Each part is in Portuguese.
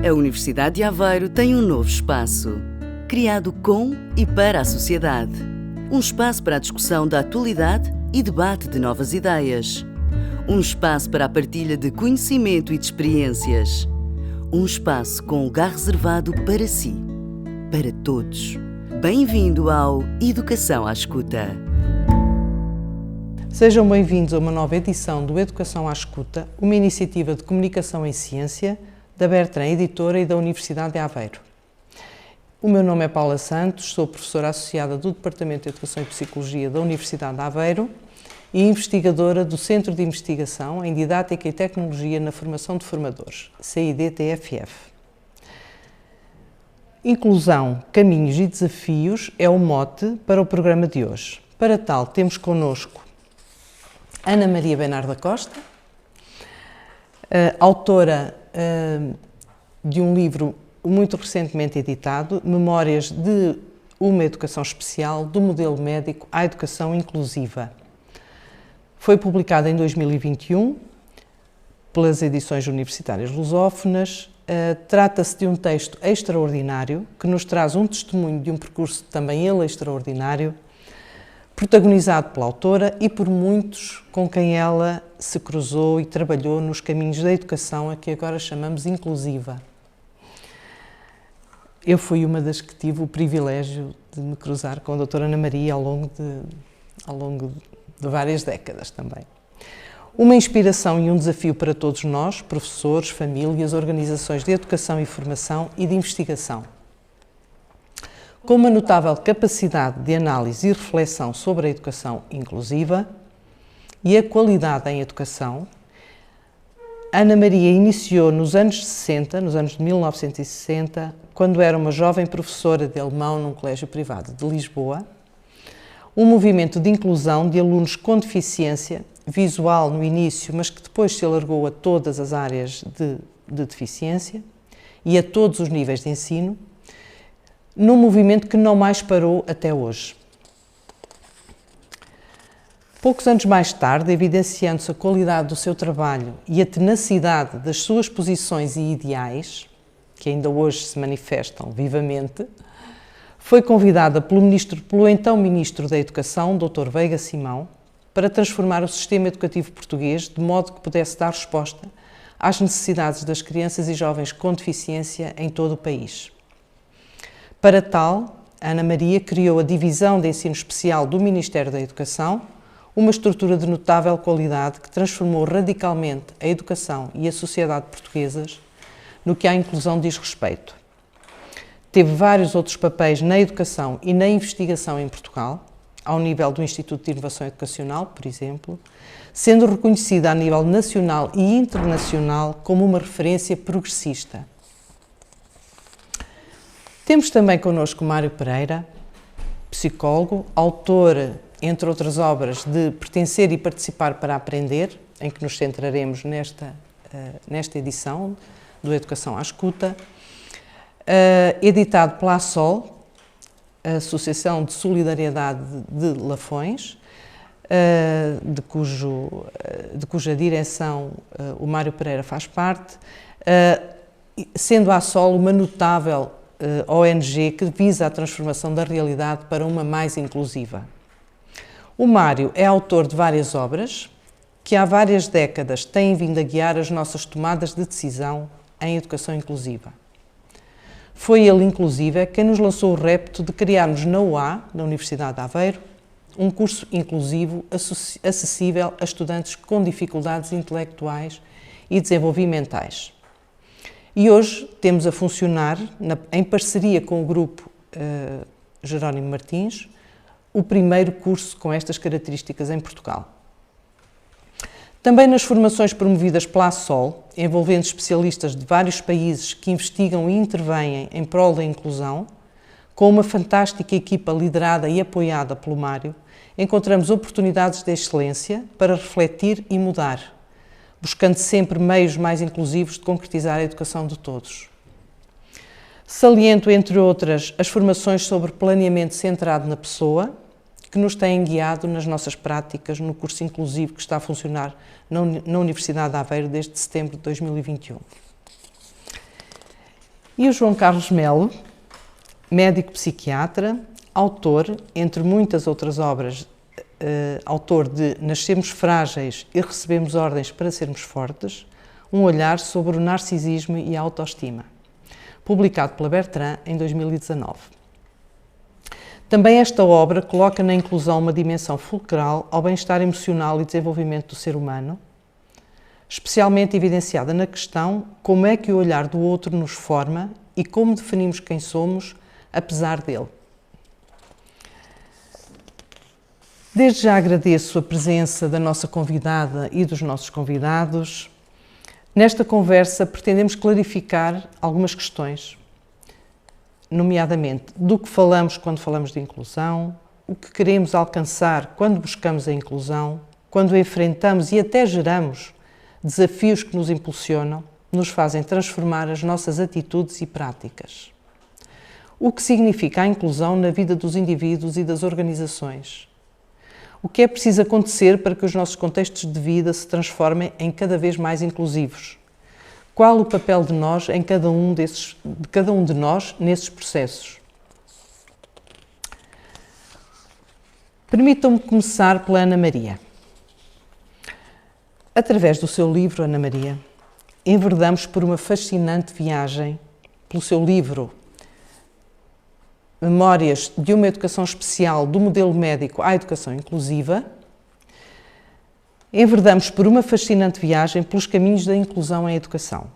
A Universidade de Aveiro tem um novo espaço, criado com e para a sociedade. Um espaço para a discussão da atualidade e debate de novas ideias. Um espaço para a partilha de conhecimento e de experiências. Um espaço com lugar reservado para si, para todos. Bem-vindo ao Educação à Escuta. Sejam bem-vindos a uma nova edição do Educação à Escuta, uma iniciativa de comunicação em ciência da Bertrand Editora e da Universidade de Aveiro. O meu nome é Paula Santos, sou professora associada do Departamento de Educação e Psicologia da Universidade de Aveiro e investigadora do Centro de Investigação em Didática e Tecnologia na Formação de Formadores, CIDTFF. Inclusão, caminhos e desafios é o mote para o programa de hoje. Para tal, temos connosco Ana Maria Bernardo da Costa, autora de um livro muito recentemente editado, Memórias de uma Educação Especial, do Modelo Médico à Educação Inclusiva. Foi publicado em 2021 pelas edições universitárias lusófonas. Trata-se de um texto extraordinário que nos traz um testemunho de um percurso também ele extraordinário, protagonizado pela autora e por muitos com quem ela se cruzou e trabalhou nos caminhos da educação a que agora chamamos inclusiva. Eu fui uma das que tive o privilégio de me cruzar com a doutora Ana Maria ao longo de várias décadas também. Uma inspiração e um desafio para todos nós, professores, famílias, organizações de educação e formação e de investigação. Com uma notável capacidade de análise e reflexão sobre a educação inclusiva e a qualidade em educação, Ana Maria iniciou nos anos 60, nos anos de 1960, quando era uma jovem professora de alemão num colégio privado de Lisboa, um movimento de inclusão de alunos com deficiência visual no início, mas que depois se alargou a todas as áreas de deficiência e a todos os níveis de ensino, num movimento que não mais parou até hoje. Poucos anos mais tarde, evidenciando-se a qualidade do seu trabalho e a tenacidade das suas posições e ideais, que ainda hoje se manifestam vivamente, foi convidada pelo então Ministro da Educação, Dr. Veiga Simão, para transformar o sistema educativo português de modo que pudesse dar resposta às necessidades das crianças e jovens com deficiência em todo o país. Para tal, Ana Maria criou a Divisão de Ensino Especial do Ministério da Educação, uma estrutura de notável qualidade que transformou radicalmente a educação e a sociedade portuguesas no que à inclusão diz respeito. Teve vários outros papéis na educação e na investigação em Portugal, ao nível do Instituto de Inovação Educacional, por exemplo, sendo reconhecida a nível nacional e internacional como uma referência progressista. Temos também connosco Mário Pereira, psicólogo, autor, entre outras obras, de Pertencer e Participar para Aprender, em que nos centraremos nesta edição do Educação à Escuta, editado pela ASSOL, a Associação de Solidariedade de Lafões, de cuja direção o Mário Pereira faz parte, sendo a ASSOL uma notável ONG que visa a transformação da realidade para uma mais inclusiva. O Mário é autor de várias obras que há várias décadas têm vindo a guiar as nossas tomadas de decisão em educação inclusiva. Foi ele, inclusive, quem nos lançou o repto de criarmos na UA, na Universidade de Aveiro, um curso inclusivo acessível a estudantes com dificuldades intelectuais e desenvolvimentais. E hoje temos a funcionar, em parceria com o grupo Jerónimo Martins, o primeiro curso com estas características em Portugal. Também nas formações promovidas pela ASSOL, envolvendo especialistas de vários países que investigam e intervêm em prol da inclusão, com uma fantástica equipa liderada e apoiada pelo Mário, encontramos oportunidades de excelência para refletir e mudar, buscando sempre meios mais inclusivos de concretizar a educação de todos. Saliento, entre outras, as formações sobre planeamento centrado na pessoa, que nos têm guiado nas nossas práticas no curso inclusivo que está a funcionar na Universidade de Aveiro desde setembro de 2021. E o João Carlos Melo, médico psiquiatra, autor, entre muitas outras obras, autor de Nascemos Frágeis e Recebemos Ordens para Sermos Fortes, um olhar sobre o narcisismo e a autoestima, publicado pela Bertrand em 2019. Também esta obra coloca na inclusão uma dimensão fulcral ao bem-estar emocional e desenvolvimento do ser humano, especialmente evidenciada na questão como é que o olhar do outro nos forma e como definimos quem somos, apesar dele. Desde já agradeço a presença da nossa convidada e dos nossos convidados. Nesta conversa pretendemos clarificar algumas questões, nomeadamente do que falamos quando falamos de inclusão, o que queremos alcançar quando buscamos a inclusão, quando enfrentamos e até geramos desafios que nos impulsionam, nos fazem transformar as nossas atitudes e práticas. O que significa a inclusão na vida dos indivíduos e das organizações? O que é preciso acontecer para que os nossos contextos de vida se transformem em cada vez mais inclusivos? Qual o papel de nós em cada um de nós nesses processos? Permitam-me começar pela Ana Maria. Através do seu livro, Ana Maria, enverdamos por uma fascinante viagem pelo seu livro Memórias de uma Educação Especial do Modelo Médico à Educação Inclusiva. Enverdamos por uma fascinante viagem pelos caminhos da inclusão em educação,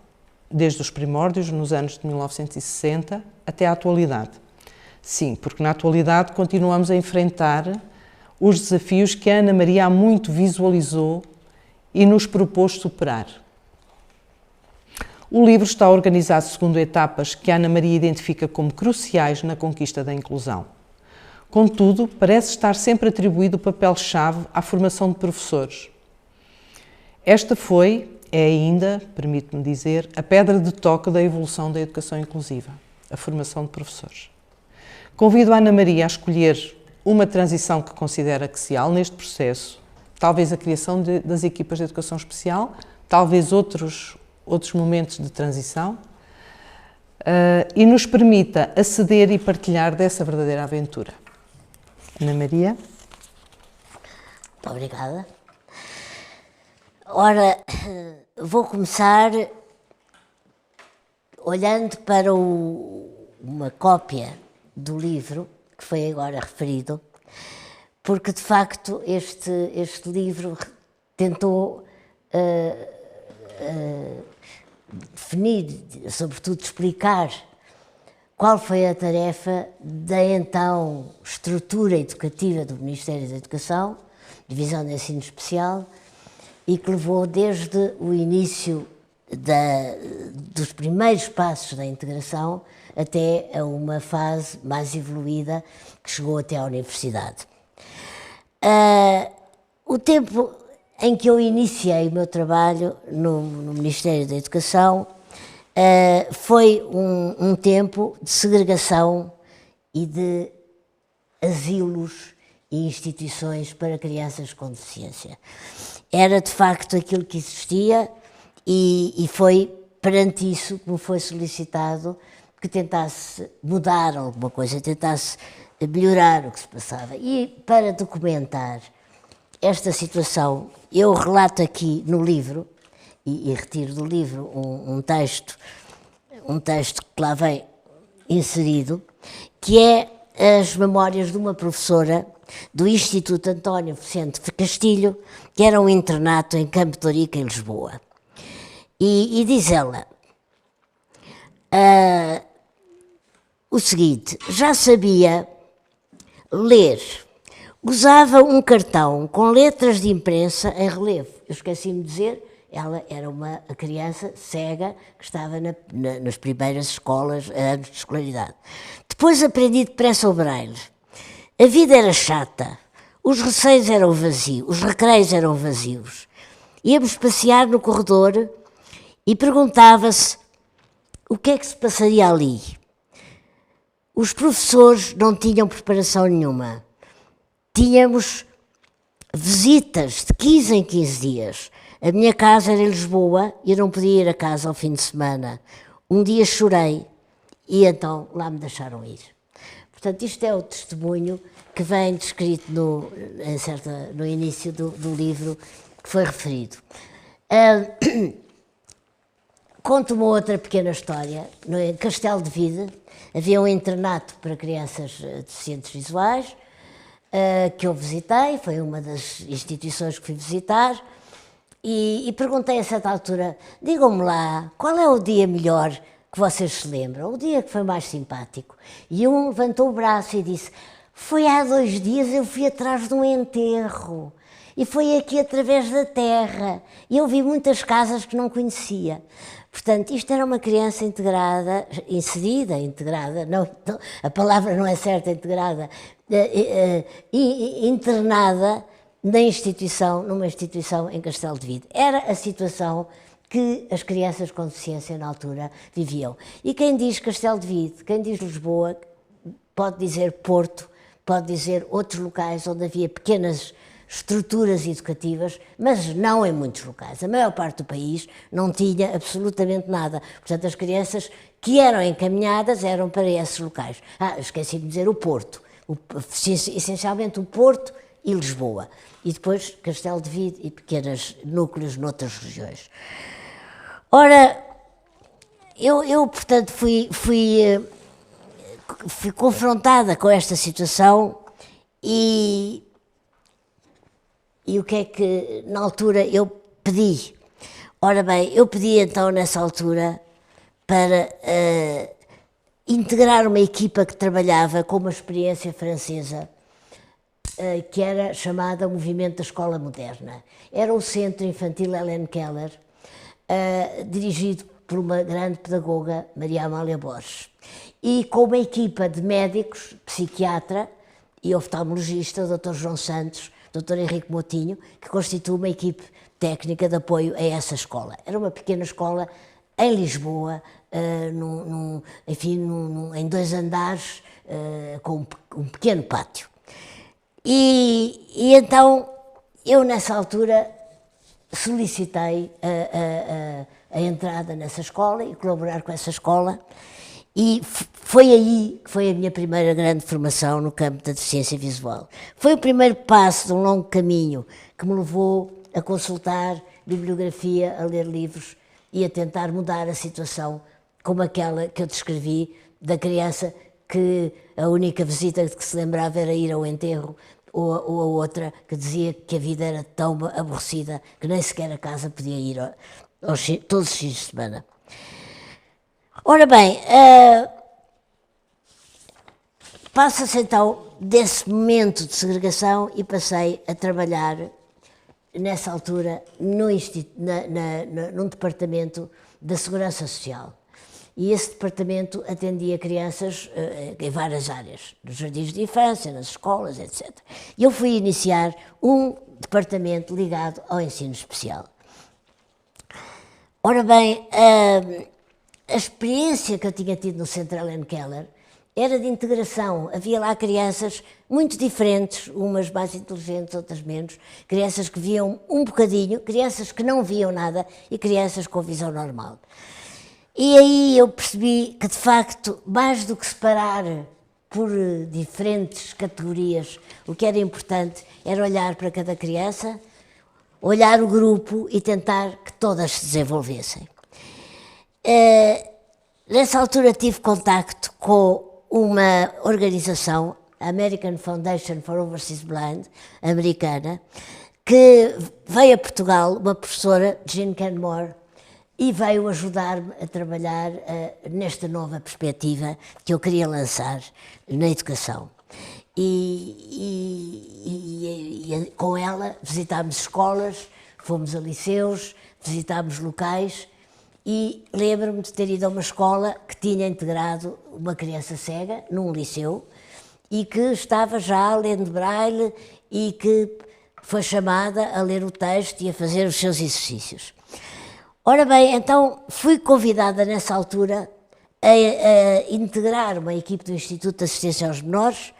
desde os primórdios, nos anos de 1960, até à atualidade. Sim, porque na atualidade continuamos a enfrentar os desafios que a Ana Maria há muito visualizou e nos propôs superar. O livro está organizado segundo etapas que a Ana Maria identifica como cruciais na conquista da inclusão. Contudo, parece estar sempre atribuído o papel-chave à formação de professores. Esta é ainda, permite-me dizer, a pedra de toque da evolução da educação inclusiva, a formação de professores. Convido a Ana Maria a escolher uma transição que considera axial neste processo, talvez a criação das equipas de educação especial, talvez outros momentos de transição, e nos permita aceder e partilhar dessa verdadeira aventura. Ana Maria. Muito obrigada. Ora, vou começar olhando para uma cópia do livro que foi agora referido, porque de facto este livro tentou definir, sobretudo explicar, qual foi a tarefa da então estrutura educativa do Ministério da Educação, Divisão de Ensino Especial, e que levou desde o início dos primeiros passos da integração até a uma fase mais evoluída que chegou até à universidade. O tempo em que eu iniciei o meu trabalho no Ministério da Educação foi um tempo de segregação e de asilos e instituições para crianças com deficiência. Era de facto aquilo que existia e foi perante isso que me foi solicitado que tentasse mudar alguma coisa, tentasse melhorar o que se passava. E para documentar esta situação, eu relato aqui no livro, e retiro do livro um texto que lá vem inserido, que é as memórias de uma professora do Instituto António Vicente de Castilho, que era um internato em Campo de Ourique, em Lisboa. E diz ela o seguinte: já sabia ler, usava um cartão com letras de imprensa em relevo. Eu esqueci-me de dizer, ela era uma criança cega que estava nas primeiras escolas, anos de escolaridade. Depois aprendi depressa o braille. A vida era chata, os recreios eram vazios. Íamos passear no corredor e perguntava-se o que é que se passaria ali. Os professores não tinham preparação nenhuma. Tínhamos visitas de 15 em 15 dias. A minha casa era em Lisboa e eu não podia ir a casa ao fim de semana. Um dia chorei e então lá me deixaram ir. Portanto, isto é o testemunho que vem descrito no início do livro que foi referido. Conto uma outra pequena história. No Castelo de Vide havia um internato para crianças deficientes visuais que eu visitei, foi uma das instituições que fui visitar, e perguntei a certa altura, digam-me lá, qual é o dia melhor que vocês se lembram, o dia que foi mais simpático? E um levantou o braço e disse, foi há 2 dias, eu fui atrás de um enterro, e foi aqui através da terra, e eu vi muitas casas que não conhecia. Portanto, isto era uma criança integrada, integrada, não, a palavra não é certa, integrada, internada numa instituição em Castelo de Vide. Era a situação que as crianças com deficiência na altura viviam. E quem diz Castelo de Vide, quem diz Lisboa, pode dizer Porto, pode dizer outros locais onde havia pequenas estruturas educativas, mas não em muitos locais. A maior parte do país não tinha absolutamente nada. Portanto, as crianças que eram encaminhadas eram para esses locais. Esqueci de dizer o Porto. Essencialmente o Porto e Lisboa. E depois Castelo de Vide e pequenos núcleos noutras regiões. Ora, eu portanto, fui confrontada com esta situação e o que é que, na altura, eu pedi? Ora bem, eu pedi então, nessa altura, para integrar uma equipa que trabalhava com uma experiência francesa, que era chamada Movimento da Escola Moderna. Era o Centro Infantil Helen Keller, dirigido por uma grande pedagoga, Maria Amália Borges, e com uma equipa de médicos, psiquiatra e oftalmologista, o Dr. João Santos, Dr. Henrique Motinho, que constitui uma equipe técnica de apoio a essa escola. Era uma pequena escola em Lisboa, em 2 andares, com um pequeno pátio. E então, eu nessa altura solicitei a entrada nessa escola e colaborar com essa escola, e foi aí que foi a minha primeira grande formação no campo da deficiência visual. Foi o primeiro passo de um longo caminho que me levou a consultar bibliografia, a ler livros e a tentar mudar a situação como aquela que eu descrevi da criança que a única visita de que se lembrava era ir ao enterro, ou a outra que dizia que a vida era tão aborrecida que nem sequer a casa podia ir todos os fins de semana. Ora bem, passa-se então desse momento de segregação e passei a trabalhar, nessa altura, num departamento da Segurança Social. E esse departamento atendia crianças em várias áreas, nos jardins de infância, nas escolas, etc. E eu fui iniciar um departamento ligado ao ensino especial. Ora bem, a experiência que eu tinha tido no Centro Helen Keller era de integração. Havia lá crianças muito diferentes, umas mais inteligentes, outras menos, crianças que viam um bocadinho, crianças que não viam nada e crianças com visão normal. E aí eu percebi que, de facto, mais do que separar por diferentes categorias, o que era importante era olhar para cada criança, olhar o grupo e tentar que todas se desenvolvessem. Nessa altura tive contacto com uma organização, a American Foundation for Overseas Blind, americana, que veio a Portugal, uma professora, Jean Canmore, e veio ajudar-me a trabalhar nesta nova perspectiva que eu queria lançar na educação. E com ela visitámos escolas, fomos a liceus, visitámos locais e lembro-me de ter ido a uma escola que tinha integrado uma criança cega num liceu e que estava já lendo braille e que foi chamada a ler o texto e a fazer os seus exercícios. Ora bem, então fui convidada nessa altura a integrar uma equipe do Instituto de Assistência aos Menores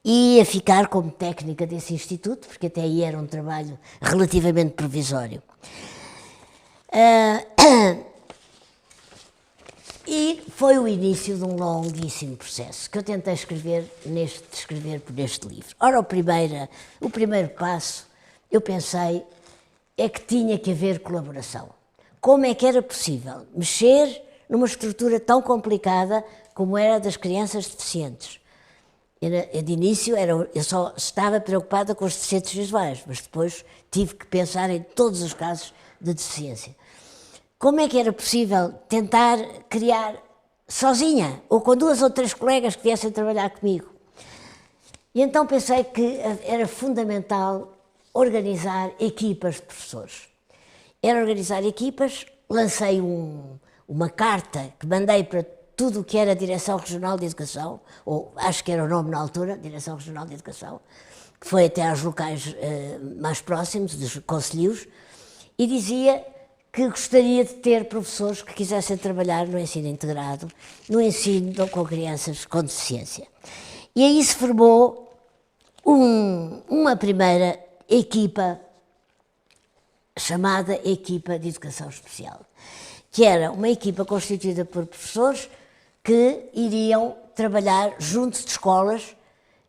e a ficar como técnica desse instituto, porque até aí era um trabalho relativamente provisório. E foi o início de um longuíssimo processo que eu tentei descrever por este livro. Ora, o primeiro passo, eu pensei, é que tinha que haver colaboração. Como é que era possível mexer numa estrutura tão complicada como era a das crianças deficientes? De início, eu só estava preocupada com os deficientes visuais, mas depois tive que pensar em todos os casos de deficiência. Como é que era possível tentar criar sozinha, ou com 2 ou 3 colegas que viessem trabalhar comigo? E então pensei que era fundamental organizar equipas de professores. Era organizar equipas, lancei uma carta que mandei para tudo o que era a Direção Regional de Educação, ou acho que era o nome na altura, Direção Regional de Educação, que foi até aos locais mais próximos, dos concelhos, e dizia que gostaria de ter professores que quisessem trabalhar no ensino integrado, no ensino com crianças com deficiência. E aí se formou uma primeira equipa chamada Equipa de Educação Especial, que era uma equipa constituída por professores que iriam trabalhar junto de escolas.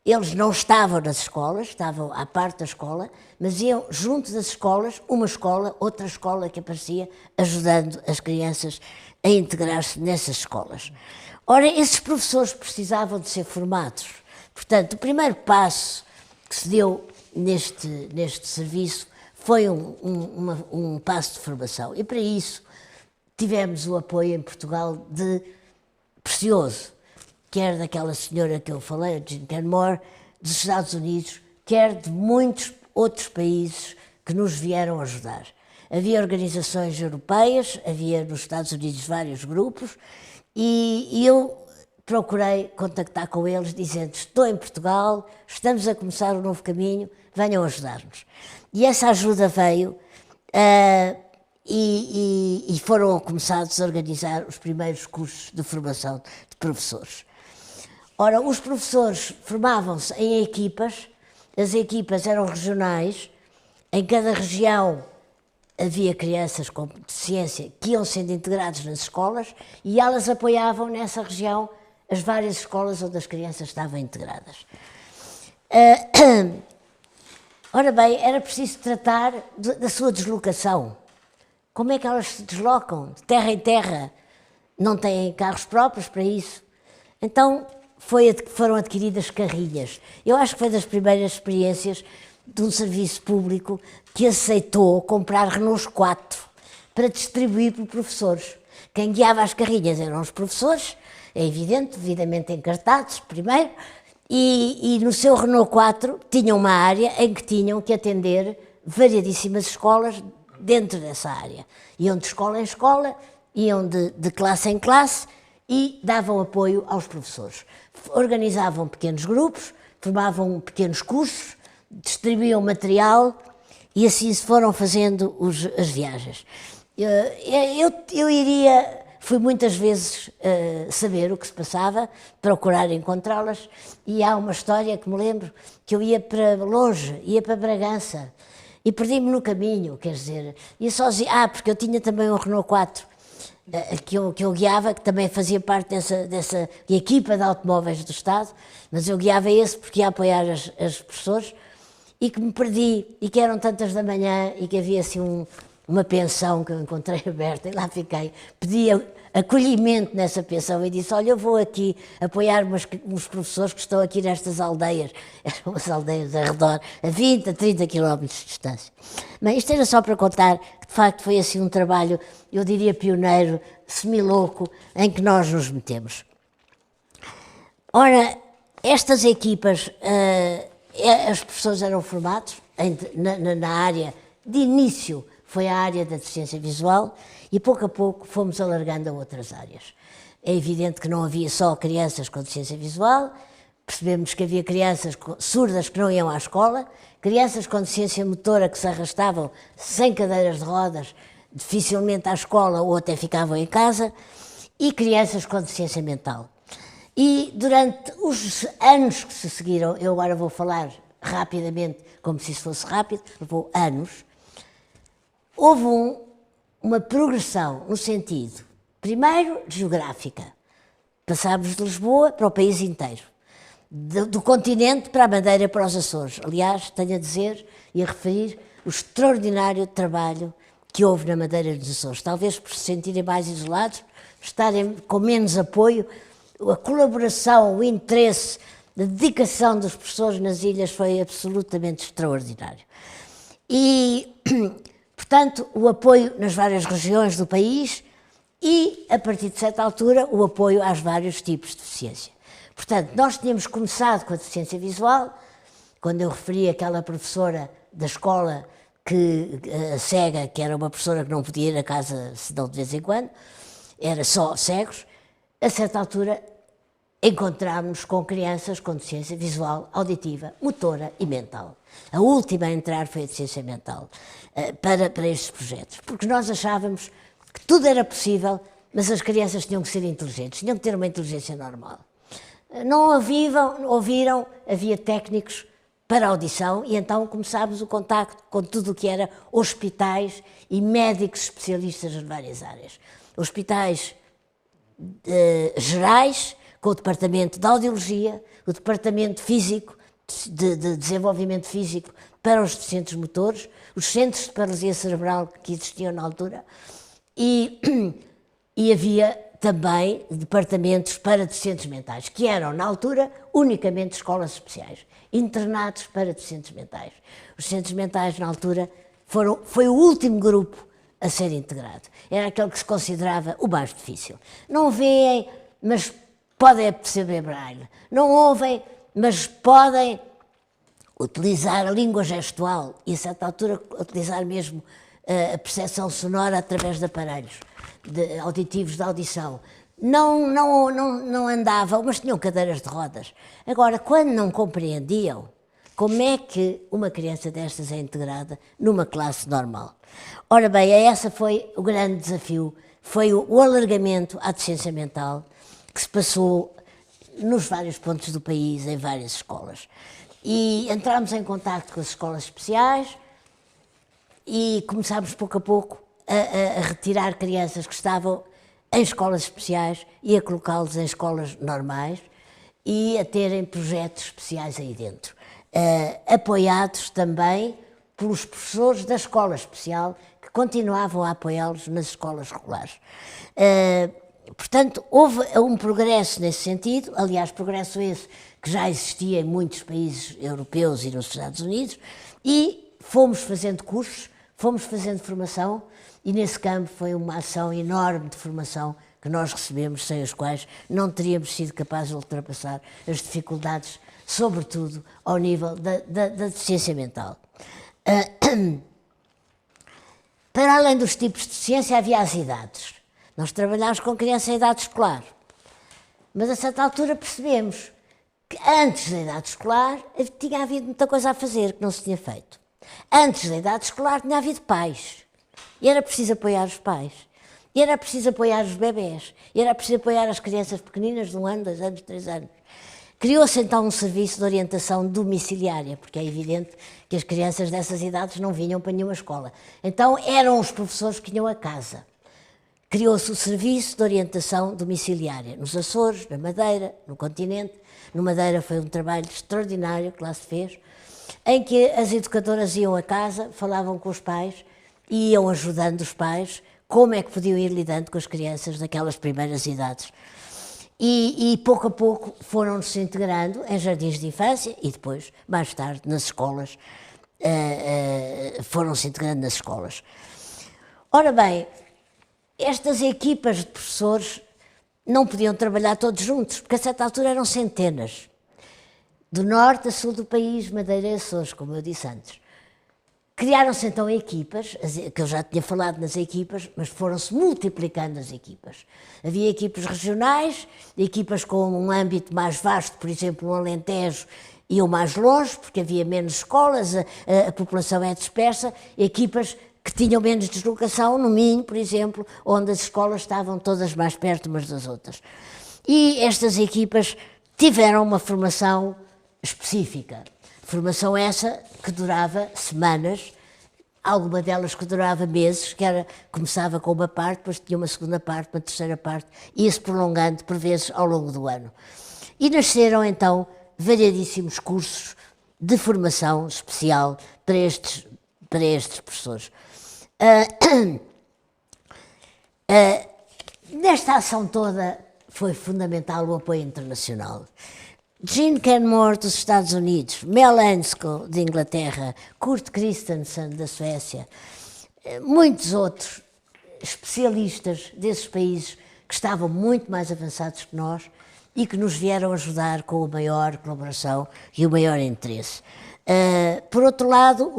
Eles não estavam nas escolas, estavam à parte da escola, mas iam junto das escolas, uma escola, outra escola que aparecia, ajudando as crianças a integrar-se nessas escolas. Ora, esses professores precisavam de ser formados. Portanto, o primeiro passo que se deu neste serviço foi um passo de formação. E para isso tivemos o apoio em Portugal precioso, quer daquela senhora que eu falei, a Jean Canmore, dos Estados Unidos, quer de muitos outros países que nos vieram ajudar. Havia organizações europeias, havia nos Estados Unidos vários grupos, e eu procurei contactar com eles dizendo: estou em Portugal, estamos a começar um novo caminho, venham ajudar-nos. E essa ajuda veio e foram começados a organizar os primeiros cursos de formação de professores. Ora, os professores formavam-se em equipas, as equipas eram regionais, em cada região havia crianças com deficiência que iam sendo integradas nas escolas e elas apoiavam nessa região as várias escolas onde as crianças estavam integradas. Ora bem, era preciso tratar da sua deslocação. Como é que elas se deslocam de terra em terra? Não têm carros próprios para isso. Então foram adquiridas carrinhas. Eu acho que foi das primeiras experiências de um serviço público que aceitou comprar Renault 4 para distribuir por professores. Quem guiava as carrinhas eram os professores, é evidente, devidamente encartados primeiro, e no seu Renault 4 tinham uma área em que tinham que atender variadíssimas escolas dentro dessa área. Iam de escola em escola, iam de classe em classe e davam apoio aos professores. Organizavam pequenos grupos, formavam pequenos cursos, distribuíam material e assim se foram fazendo as viagens. Fui muitas vezes saber o que se passava, procurar encontrá-las, e há uma história que me lembro que eu ia para longe, ia para Bragança, e perdi-me no caminho, quer dizer, ia sozinha, porque eu tinha também um Renault 4, que eu guiava, que também fazia parte dessa equipa de automóveis do Estado, mas eu guiava esse porque ia apoiar as professores, e que me perdi, e que eram tantas da manhã, e que havia assim uma pensão que eu encontrei aberta, e lá fiquei, pedi acolhimento nessa pensão e disse: olha, eu vou aqui apoiar uns professores que estão aqui nestas aldeias, eram as aldeias ao redor, a 20, a 30 quilómetros de distância. Bem, isto era só para contar que de facto foi assim um trabalho, eu diria pioneiro, semilouco, em que nós nos metemos. Ora, estas equipas, as professores eram formados na área de início, foi a área da deficiência visual, e pouco a pouco fomos alargando a outras áreas. É evidente que não havia só crianças com deficiência visual, percebemos que havia crianças surdas que não iam à escola, crianças com deficiência motora que se arrastavam sem cadeiras de rodas, dificilmente à escola ou até ficavam em casa, e crianças com deficiência mental. E durante os anos que se seguiram, eu agora vou falar rapidamente, como se isso fosse rápido, levou anos, houve uma progressão no sentido Primeiro, geográfica. Passámos de Lisboa para o país inteiro. Do continente para a Madeira, para os Açores. Aliás, tenho a dizer e a referir o extraordinário trabalho que houve na Madeira e nos Açores. Talvez por se sentirem mais isolados, estarem com menos apoio, a colaboração, o interesse, a dedicação dos professores nas ilhas foi absolutamente extraordinário. E, portanto, o apoio nas várias regiões do país e, a partir de certa altura, o apoio aos vários tipos de deficiência. Portanto, nós tínhamos começado com a deficiência visual, quando eu referi aquela professora da escola cega, que era uma professora que não podia ir a casa senão de vez em quando, era só cegos. A certa altura encontrámos-nos com crianças com deficiência visual, auditiva, motora e mental. A última a entrar foi a deficiência mental para estes projetos, porque nós achávamos que tudo era possível, mas as crianças tinham que ser inteligentes, tinham que ter uma inteligência normal. Não ouviram, havia técnicos para audição e então começámos o contacto com tudo o que era hospitais e médicos especialistas em várias áreas. Hospitais gerais, com o departamento de audiologia, o departamento físico, de desenvolvimento físico para os deficientes motores, os centros de paralisia cerebral que existiam na altura e havia também departamentos para deficientes mentais, que eram, na altura, unicamente escolas especiais, internados para deficientes mentais. Os deficientes mentais, na altura, foi o último grupo a ser integrado. Era aquele que se considerava o mais difícil. Não veem, mas podem perceber braille. Não ouvem, mas podem utilizar a língua gestual e, a certa altura, utilizar mesmo a percepção sonora através de aparelhos auditivos de audição. Não andavam, mas tinham cadeiras de rodas. Agora, quando não compreendiam, como é que uma criança destas é integrada numa classe normal? Ora bem, esse foi o grande desafio, foi o alargamento à deficiência mental que se passou nos vários pontos do país, em várias escolas. E entramos em contacto com as escolas especiais e começámos pouco a pouco a retirar crianças que estavam em escolas especiais e a colocá-los em escolas normais e a terem projetos especiais aí dentro. Apoiados também pelos professores da escola especial que continuavam a apoiá-los nas escolas regulares. Portanto, houve um progresso nesse sentido, aliás, progresso esse que já existia em muitos países europeus e nos Estados Unidos, e fomos fazendo cursos, fomos fazendo formação, e nesse campo foi uma ação enorme de formação que nós recebemos, sem as quais não teríamos sido capazes de ultrapassar as dificuldades, sobretudo ao nível da deficiência mental. Para além dos tipos de deficiência, havia as idades. Nós trabalhámos com crianças em idade escolar, mas a certa altura percebemos que antes da idade escolar tinha havido muita coisa a fazer que não se tinha feito. Antes da idade escolar tinha havido pais, e era preciso apoiar os pais, e era preciso apoiar os bebés, e era preciso apoiar as crianças pequeninas de 1 ano, 2 anos, 3 anos. Criou-se então um serviço de orientação domiciliária, porque é evidente que as crianças dessas idades não vinham para nenhuma escola. Então eram os professores que iam a casa. Criou-se o serviço de orientação domiciliária nos Açores, na Madeira, no continente. No Madeira foi um trabalho extraordinário que lá se fez, em que as educadoras iam a casa, falavam com os pais e iam ajudando os pais como é que podiam ir lidando com as crianças daquelas primeiras idades. E pouco a pouco foram-se integrando em jardins de infância e depois, mais tarde, nas escolas, foram-se integrando nas escolas. Ora bem, estas equipas de professores não podiam trabalhar todos juntos, porque a certa altura eram centenas. Do norte a sul do país, Madeira e Açores, como eu disse antes. Criaram-se então equipas, que eu já tinha falado nas equipas, mas foram-se multiplicando as equipas. Havia equipas regionais, equipas com um âmbito mais vasto, por exemplo, no Alentejo, iam mais longe, porque havia menos escolas, a população é dispersa, equipas que tinham menos deslocação, no Minho, por exemplo, onde as escolas estavam todas mais perto umas das outras. E estas equipas tiveram uma formação específica. Formação essa que durava semanas, alguma delas que durava meses, começava com uma parte, depois tinha uma segunda parte, uma terceira parte, e ia-se prolongando por vezes ao longo do ano. E nasceram então variadíssimos cursos de formação especial para estes professores. Nesta ação toda foi fundamental o apoio internacional. Jean Kenmore dos Estados Unidos, Mel Hansko de Inglaterra, Kurt Christensen da Suécia, muitos outros especialistas desses países que estavam muito mais avançados que nós e que nos vieram ajudar com a maior colaboração e o maior interesse. Por outro lado,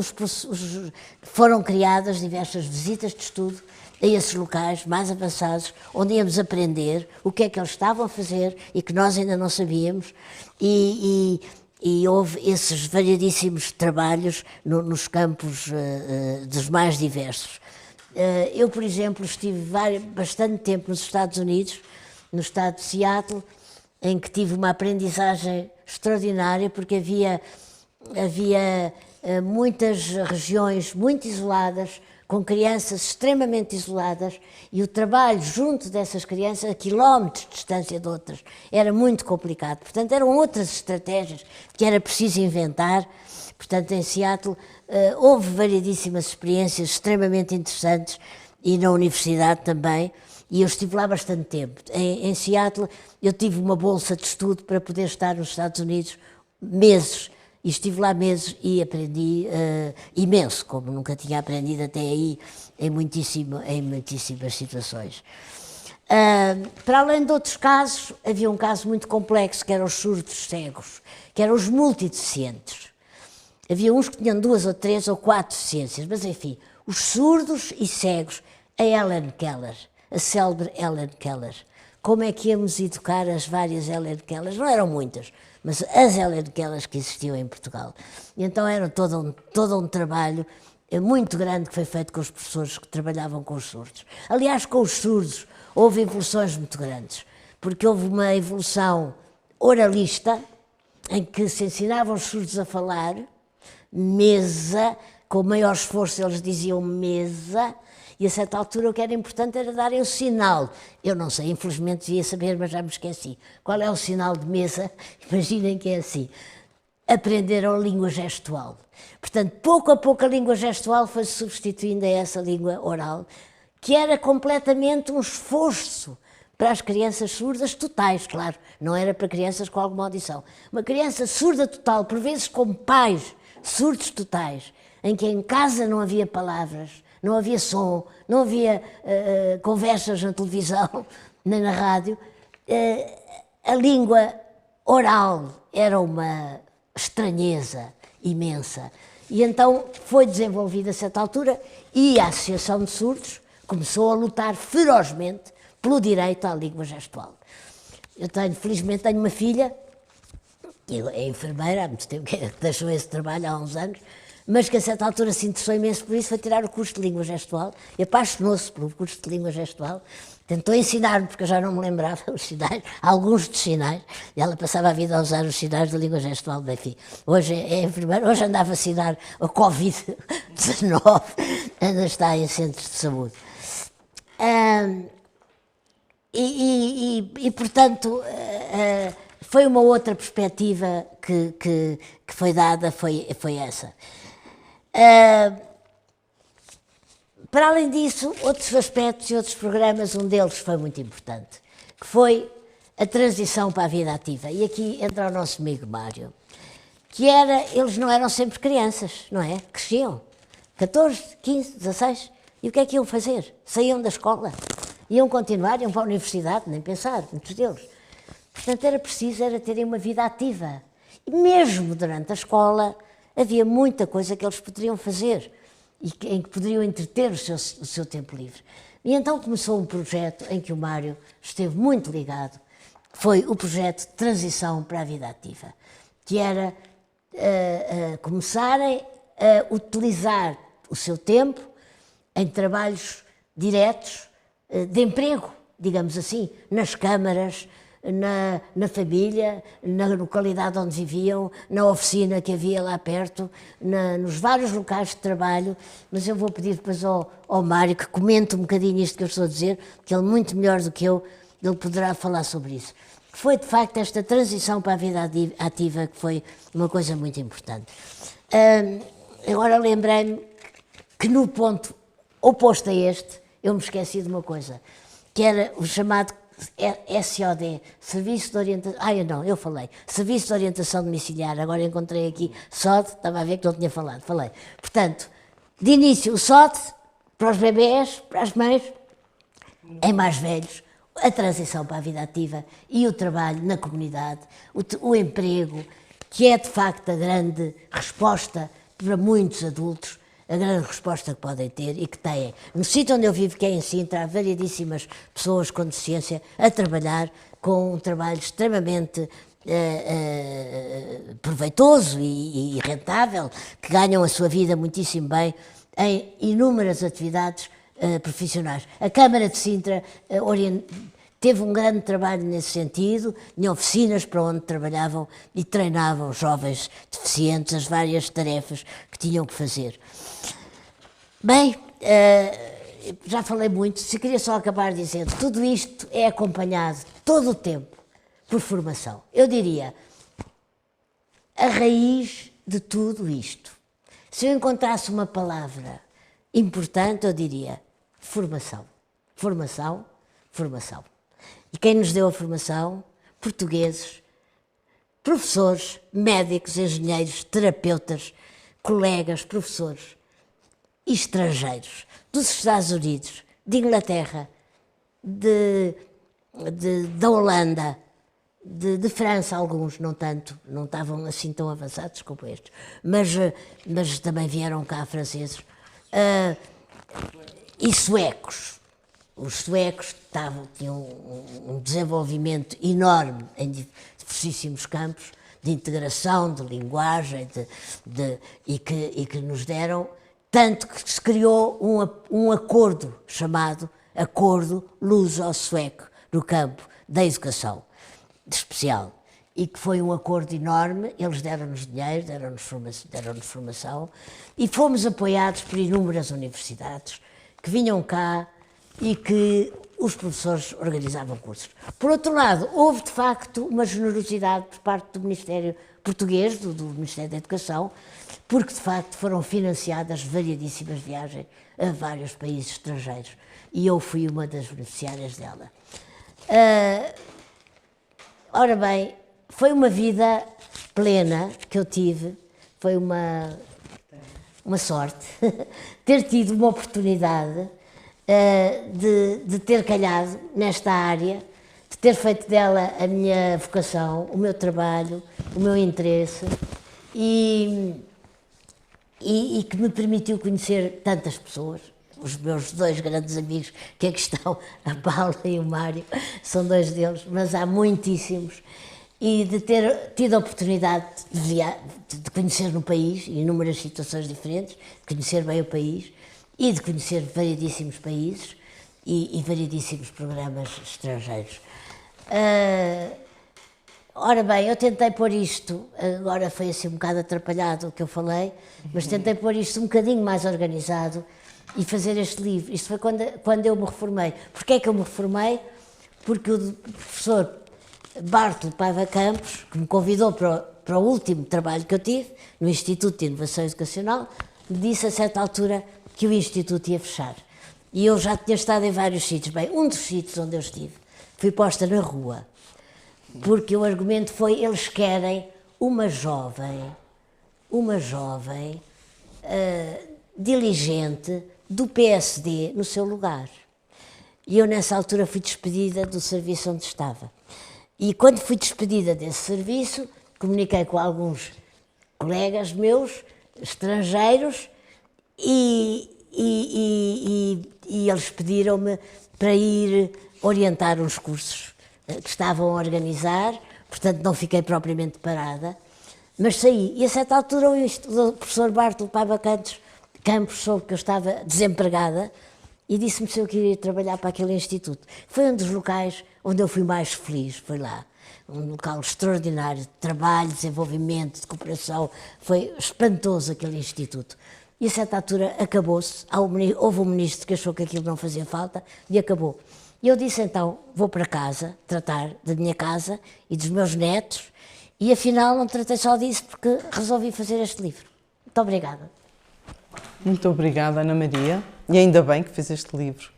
foram criadas diversas visitas de estudo a esses locais mais avançados, onde íamos aprender o que é que eles estavam a fazer e que nós ainda não sabíamos, e houve esses variadíssimos trabalhos nos campos dos mais diversos. Eu, por exemplo, estive bastante tempo nos Estados Unidos, no estado de Seattle, em que tive uma aprendizagem extraordinária, porque havia muitas regiões muito isoladas, com crianças extremamente isoladas, e o trabalho junto dessas crianças, a quilómetros de distância de outras, era muito complicado. Portanto, eram outras estratégias que era preciso inventar. Portanto, em Seattle houve variedíssimas experiências extremamente interessantes, e na universidade também, e eu estive lá bastante tempo. Em Seattle eu tive uma bolsa de estudo para poder estar nos Estados Unidos meses, e estive lá meses e aprendi imenso, como nunca tinha aprendido até aí em muitíssimas situações. Para além de outros casos, havia um caso muito complexo, que eram os surdos cegos, que eram os multideficientes. Havia uns que tinham 2 ou 3 ou 4 deficiências, mas enfim, os surdos e cegos, a Helen Keller, a célebre Helen Keller. Como é que íamos educar as várias Helen Kellers? Não eram muitas, mas as Helen Kellers que existiam em Portugal. E então era todo um trabalho muito grande que foi feito com os professores que trabalhavam com os surdos. Aliás, com os surdos houve evoluções muito grandes, porque houve uma evolução oralista, em que se ensinavam os surdos a falar, mesa, com maior esforço eles diziam mesa, e a certa altura o que era importante era darem o sinal. Eu não sei, infelizmente devia saber, mas já me esqueci. Qual é o sinal de mesa? Imaginem que é assim. Aprenderam a língua gestual. Portanto, pouco a pouco a língua gestual foi substituindo a essa língua oral, que era completamente um esforço para as crianças surdas totais, claro, não era para crianças com alguma audição. Uma criança surda total, por vezes com pais surdos totais, em que em casa não havia palavras, não havia som, não havia conversas na televisão, nem na rádio. A língua oral era uma estranheza imensa. E então foi desenvolvida a certa altura, e a Associação de Surdos começou a lutar ferozmente pelo direito à língua gestual. Felizmente tenho uma filha, que é enfermeira, há muito tempo que deixou esse trabalho, há uns anos, mas que a certa altura se interessou imenso por isso, foi tirar o curso de língua gestual, e apaixonou-se pelo curso de língua gestual, tentou ensinar-me, porque eu já não me lembrava os sinais, alguns dos sinais, e ela passava a vida a usar os sinais da língua gestual, enfim. Hoje é enfermeira, hoje anda a vacinar a Covid-19, ainda está em centros de saúde. Portanto, foi uma outra perspectiva que foi dada, foi essa. Para além disso, outros aspectos e outros programas, um deles foi muito importante, que foi a transição para a vida ativa. E aqui entra o nosso amigo Mário, eles não eram sempre crianças, não é? Cresciam, 14, 15, 16, e o que é que iam fazer? Saíam da escola, iam continuar, iam para a universidade, nem pensar, muitos deles. Portanto, era preciso terem uma vida ativa. E mesmo durante a escola, havia muita coisa que eles poderiam fazer e em que poderiam entreter o seu tempo livre. E então começou um projeto em que o Mário esteve muito ligado, que foi o projeto de transição para a vida ativa, que era começarem a utilizar o seu tempo em trabalhos diretos de emprego, digamos assim, nas câmaras, na família, na localidade onde viviam, na oficina que havia lá perto, nos vários locais de trabalho, mas eu vou pedir depois ao Mário que comente um bocadinho isto que eu estou a dizer, que ele muito melhor do que eu, ele poderá falar sobre isso. Foi de facto esta transição para a vida ativa que foi uma coisa muito importante. Agora lembrei-me que no ponto oposto a este, eu me esqueci de uma coisa, que era o chamado SOD, Serviço de Orientação... eu falei. Serviço de Orientação Domiciliar, agora encontrei aqui SOD, estava a ver que não tinha falado, falei. Portanto, de início o SOD, para os bebés, para as mães, em mais velhos, a transição para a vida ativa e o trabalho na comunidade, o emprego, que é de facto a grande resposta para muitos adultos, a grande resposta que podem ter e que têm. No sítio onde eu vivo, que é em Sintra, há variedíssimas pessoas com deficiência a trabalhar com um trabalho extremamente proveitoso e rentável, que ganham a sua vida muitíssimo bem em inúmeras atividades profissionais. A Câmara de Sintra teve um grande trabalho nesse sentido, em oficinas para onde trabalhavam e treinavam jovens deficientes as várias tarefas que tinham que fazer. Bem, já falei muito, se queria só acabar dizendo, tudo isto é acompanhado todo o tempo por formação. Eu diria, a raiz de tudo isto, se eu encontrasse uma palavra importante, eu diria formação. Formação, formação. E quem nos deu a formação? Portugueses, professores, médicos, engenheiros, terapeutas, colegas, professores, e estrangeiros, dos Estados Unidos, de Inglaterra, da Holanda, de França, alguns, não tanto, não estavam assim tão avançados como estes, mas também vieram cá franceses, e suecos. Os suecos tinham um desenvolvimento enorme em diversíssimos campos de integração, de linguagem, e que nos deram, tanto que se criou um acordo chamado Acordo Luso-Sueco no campo da educação especial, e que foi um acordo enorme. Eles deram-nos dinheiro, deram-nos formação, e fomos apoiados por inúmeras universidades que vinham cá e que os professores organizavam cursos. Por outro lado, houve de facto uma generosidade por parte do Ministério Português, do Ministério da Educação, porque de facto foram financiadas variedíssimas viagens a vários países estrangeiros, e eu fui uma das beneficiárias dela. Ora bem, foi uma vida plena que eu tive, foi uma sorte ter tido uma oportunidade de ter calhado nesta área, de ter feito dela a minha vocação, o meu trabalho, o meu interesse, e que me permitiu conhecer tantas pessoas. Os meus dois grandes amigos que aqui estão, a Paula e o Mário, são dois deles, mas há muitíssimos, e de ter tido a oportunidade de conhecer no país, em inúmeras situações diferentes, de conhecer bem o país, e de conhecer variedíssimos países e variedíssimos programas estrangeiros. Ora bem, eu tentei pôr isto, agora foi assim um bocado atrapalhado o que eu falei, mas tentei pôr isto um bocadinho mais organizado e fazer este livro. Isto foi quando eu me reformei. Porquê é que eu me reformei? Porque o professor Bartolo Paiva Campos, que me convidou para o último trabalho que eu tive, no Instituto de Inovação Educacional, me disse a certa altura que o Instituto ia fechar. E eu já tinha estado em vários sítios. Bem, um dos sítios onde eu estive, fui posta na rua, porque o argumento foi: eles querem uma jovem diligente do PSD no seu lugar. E eu nessa altura fui despedida do serviço onde estava. E quando fui despedida desse serviço, comuniquei com alguns colegas meus, estrangeiros, e eles pediram-me para ir orientar uns cursos que estavam a organizar, portanto não fiquei propriamente parada, mas saí. E a certa altura o professor Bartolo Paiva Campos soube que eu estava desempregada e disse-me se eu queria trabalhar para aquele instituto. Foi um dos locais onde eu fui mais feliz, foi lá. Um local extraordinário de trabalho, de desenvolvimento, de cooperação. Foi espantoso aquele instituto. E a certa altura acabou-se. Houve um ministro que achou que aquilo não fazia falta e acabou. E eu disse então, vou para casa, tratar da minha casa e dos meus netos, e afinal não tratei só disso porque resolvi fazer este livro. Muito obrigada. Muito obrigada, Ana Maria. E ainda bem que fez este livro,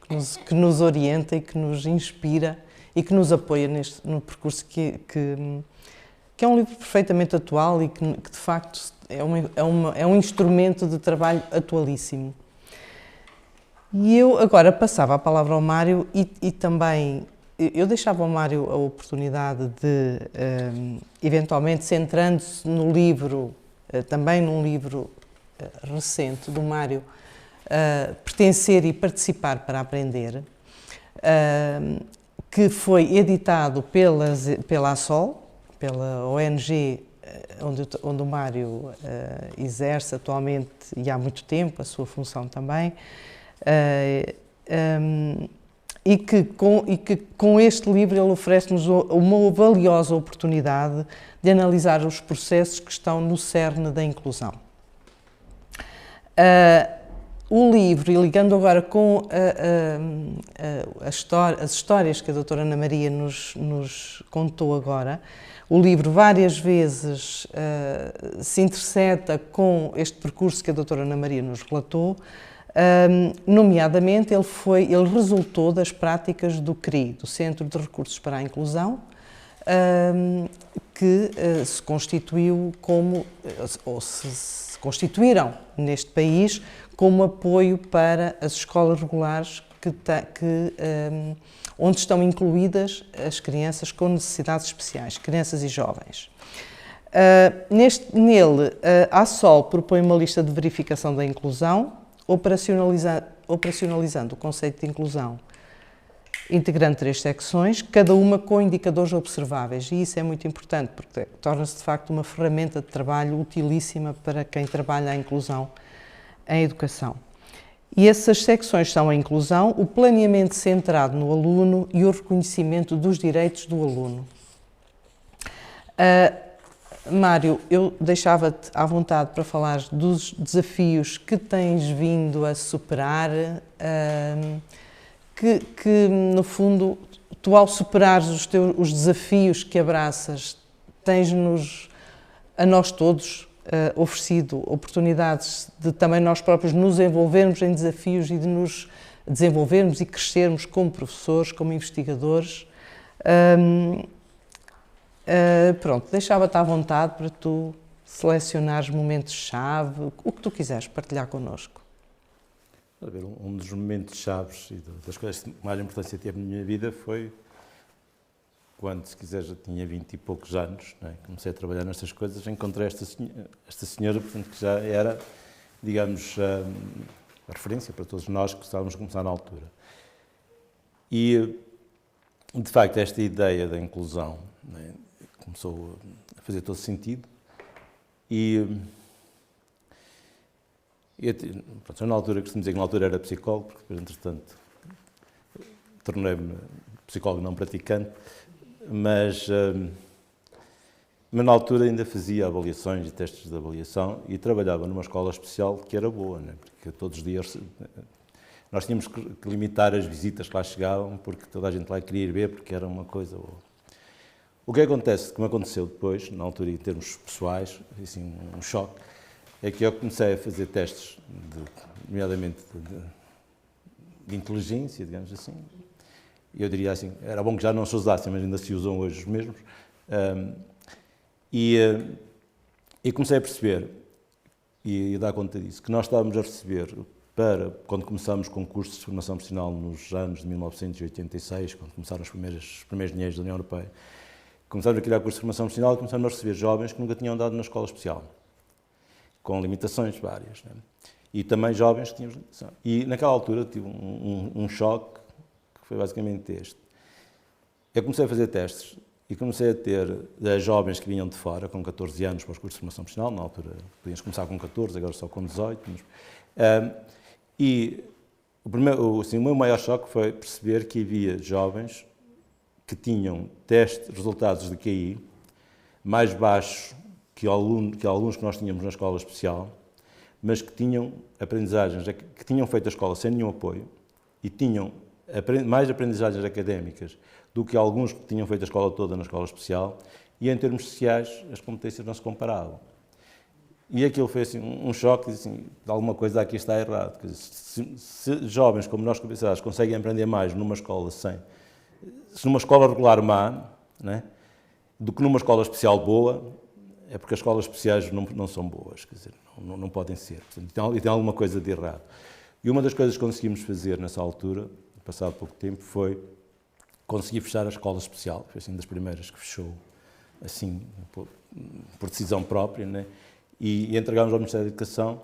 que nos orienta e que nos inspira e que nos apoia no percurso que é um livro perfeitamente atual e que de facto é um instrumento de trabalho atualíssimo. E eu agora passava a palavra ao Mário e também eu deixava ao Mário a oportunidade de, eventualmente, centrando-se no livro, também num livro recente do Mário, Pertencer e Participar para Aprender, que foi editado pela ASOL, pela ONG onde o Mário exerce atualmente e há muito tempo a sua função também, e que com este livro ele oferece-nos uma valiosa oportunidade de analisar os processos que estão no cerne da inclusão. O livro, e ligando agora com as histórias que a doutora Ana Maria nos contou agora, o livro várias vezes se interseta com este percurso que a doutora Ana Maria nos relatou, nomeadamente ele resultou das práticas do CRI, do Centro de Recursos para a Inclusão, que se constituiu ou se constituíram neste país como apoio para as escolas regulares onde estão incluídas as crianças com necessidades especiais, crianças e jovens. Nele, a ASOL propõe uma lista de verificação da inclusão, operacionalizando o conceito de inclusão, integrando 3 secções, cada uma com indicadores observáveis, e isso é muito importante, porque torna-se de facto uma ferramenta de trabalho utilíssima para quem trabalha a inclusão em educação. E essas secções são a inclusão, o planeamento centrado no aluno e o reconhecimento dos direitos do aluno. Mário, eu deixava-te à vontade para falar dos desafios que tens vindo a superar, que no fundo, tu ao superares os desafios que abraças, tens-nos, a nós todos, oferecido oportunidades de também nós próprios nos envolvermos em desafios e de nos desenvolvermos e crescermos como professores, como investigadores. Pronto, deixava-te à vontade para tu selecionares momentos-chave, o que tu quiseres partilhar connosco. Um dos momentos-chave e das coisas que mais importância teve na minha vida foi quando, se quiser, já tinha 20 e poucos anos, não é? Comecei a trabalhar nestas coisas, encontrei esta senhora, portanto, que já era, digamos, a referência para todos nós que estávamos a começar na altura. E, de facto, esta ideia da inclusão, não é? Começou a fazer todo sentido e pronto, eu na altura, costumo dizer que na altura era psicólogo, porque depois, entretanto, tornei-me psicólogo não praticante, mas na altura ainda fazia avaliações e testes de avaliação e trabalhava numa escola especial que era boa, né? Porque todos os dias nós tínhamos que limitar as visitas que lá chegavam, porque toda a gente lá queria ir ver, porque era uma coisa boa. O que acontece, que me aconteceu depois, na altura em termos pessoais, assim, um choque, é que eu comecei a fazer testes, nomeadamente de inteligência, digamos assim. Eu diria assim, era bom que já não se usassem, mas ainda se usam hoje os mesmos. E comecei a perceber, e a dar conta disso, que nós estávamos a receber, quando começámos com cursos de formação profissional nos anos de 1986, quando começaram os primeiros dinheiros da União Europeia, começámos a criar cursos de formação profissional e começámos a receber jovens que nunca tinham andado na escola especial, com limitações várias, né? E também jovens que tinham limitações. E naquela altura tive um choque, que foi basicamente este. Eu comecei a fazer testes e comecei a ter jovens que vinham de fora, com 14 anos, para os cursos de formação profissional. Na altura podíamos começar com 14, agora só com 18. E o meu maior choque foi perceber que havia jovens que tinham resultados de QI mais baixos que alguns que nós tínhamos na escola especial, mas que tinham aprendizagens, que tinham feito a escola sem nenhum apoio e tinham mais aprendizagens académicas do que alguns que tinham feito a escola toda na escola especial, e em termos sociais as competências não se comparavam. E aquilo foi assim, um choque, assim, alguma coisa aqui está errado. Se jovens como nós capacidades conseguem aprender mais numa escola numa escola regular má, né, do que numa escola especial boa, é porque as escolas especiais não são boas, quer dizer, não podem ser. Portanto, tem alguma coisa de errado. E uma das coisas que conseguimos fazer nessa altura, passado pouco tempo, foi conseguir fechar a escola especial. Foi assim das primeiras que fechou, assim, por decisão própria, né? E entregámos ao Ministério da Educação,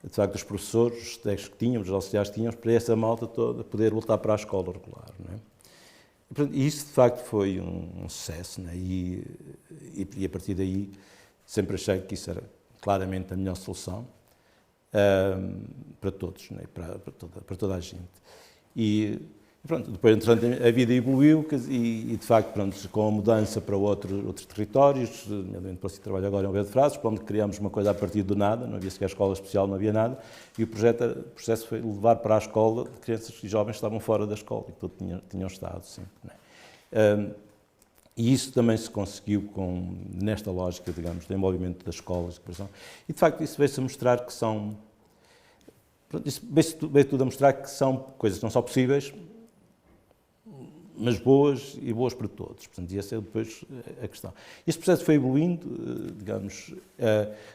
de facto, os professores, os técnicos que tínhamos, os auxiliares que tínhamos, para essa malta toda poder voltar para a escola regular, né? E isso, de facto, foi um sucesso, né? E a partir daí sempre achei que isso era claramente a melhor solução para todos, né? Para toda a gente. E pronto, depois, entretanto, a vida evoluiu e de facto, pronto, com a mudança para outros territórios, nomeadamente para o trabalho agora em Alvear de Frades, onde criámos uma coisa a partir do nada, não havia sequer escola especial, não havia nada, e o processo foi levar para a escola crianças e jovens que estavam fora da escola, e que tudo tinham estado sempre, né? E isso também se conseguiu nesta lógica, digamos, de envolvimento das escolas, e de facto isso veio-se a mostrar que são, veio tudo a mostrar que são coisas que não são possíveis, mas boas e boas para todos. Portanto, e essa é depois a questão. Este processo foi evoluindo, digamos,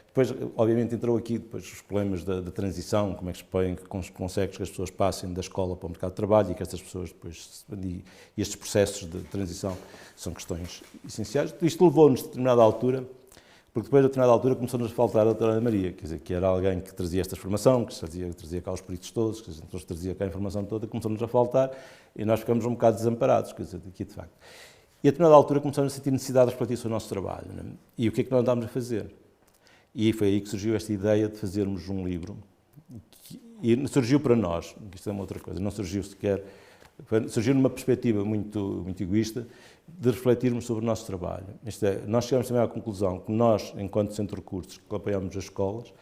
depois, obviamente, entrou aqui depois os problemas da transição, como é que se põe, que consegue que as pessoas passem da escola para o mercado de trabalho e que estas pessoas depois, e estes processos de transição são questões essenciais. Isto levou-nos a determinada altura, porque depois, a determinada altura, começou-nos a faltar a doutora Ana Maria, quer dizer, que era alguém que trazia esta formação, que trazia cá os peritos todos, que trazia cá a informação toda, começou-nos a faltar e nós ficamos um bocado desamparados, quer dizer, aqui de facto. E a determinada altura começamos a sentir necessidade de refletir sobre o nosso trabalho, né? E o que é que nós andámos a fazer? E foi aí que surgiu esta ideia de fazermos um livro, e surgiu para nós, isto é uma outra coisa, não surgiu sequer, surgiu numa perspectiva muito egoísta, de refletirmos sobre o nosso trabalho. Isto é, nós chegamos também à conclusão que nós, enquanto centro de recursos, que apoiamos as escolas,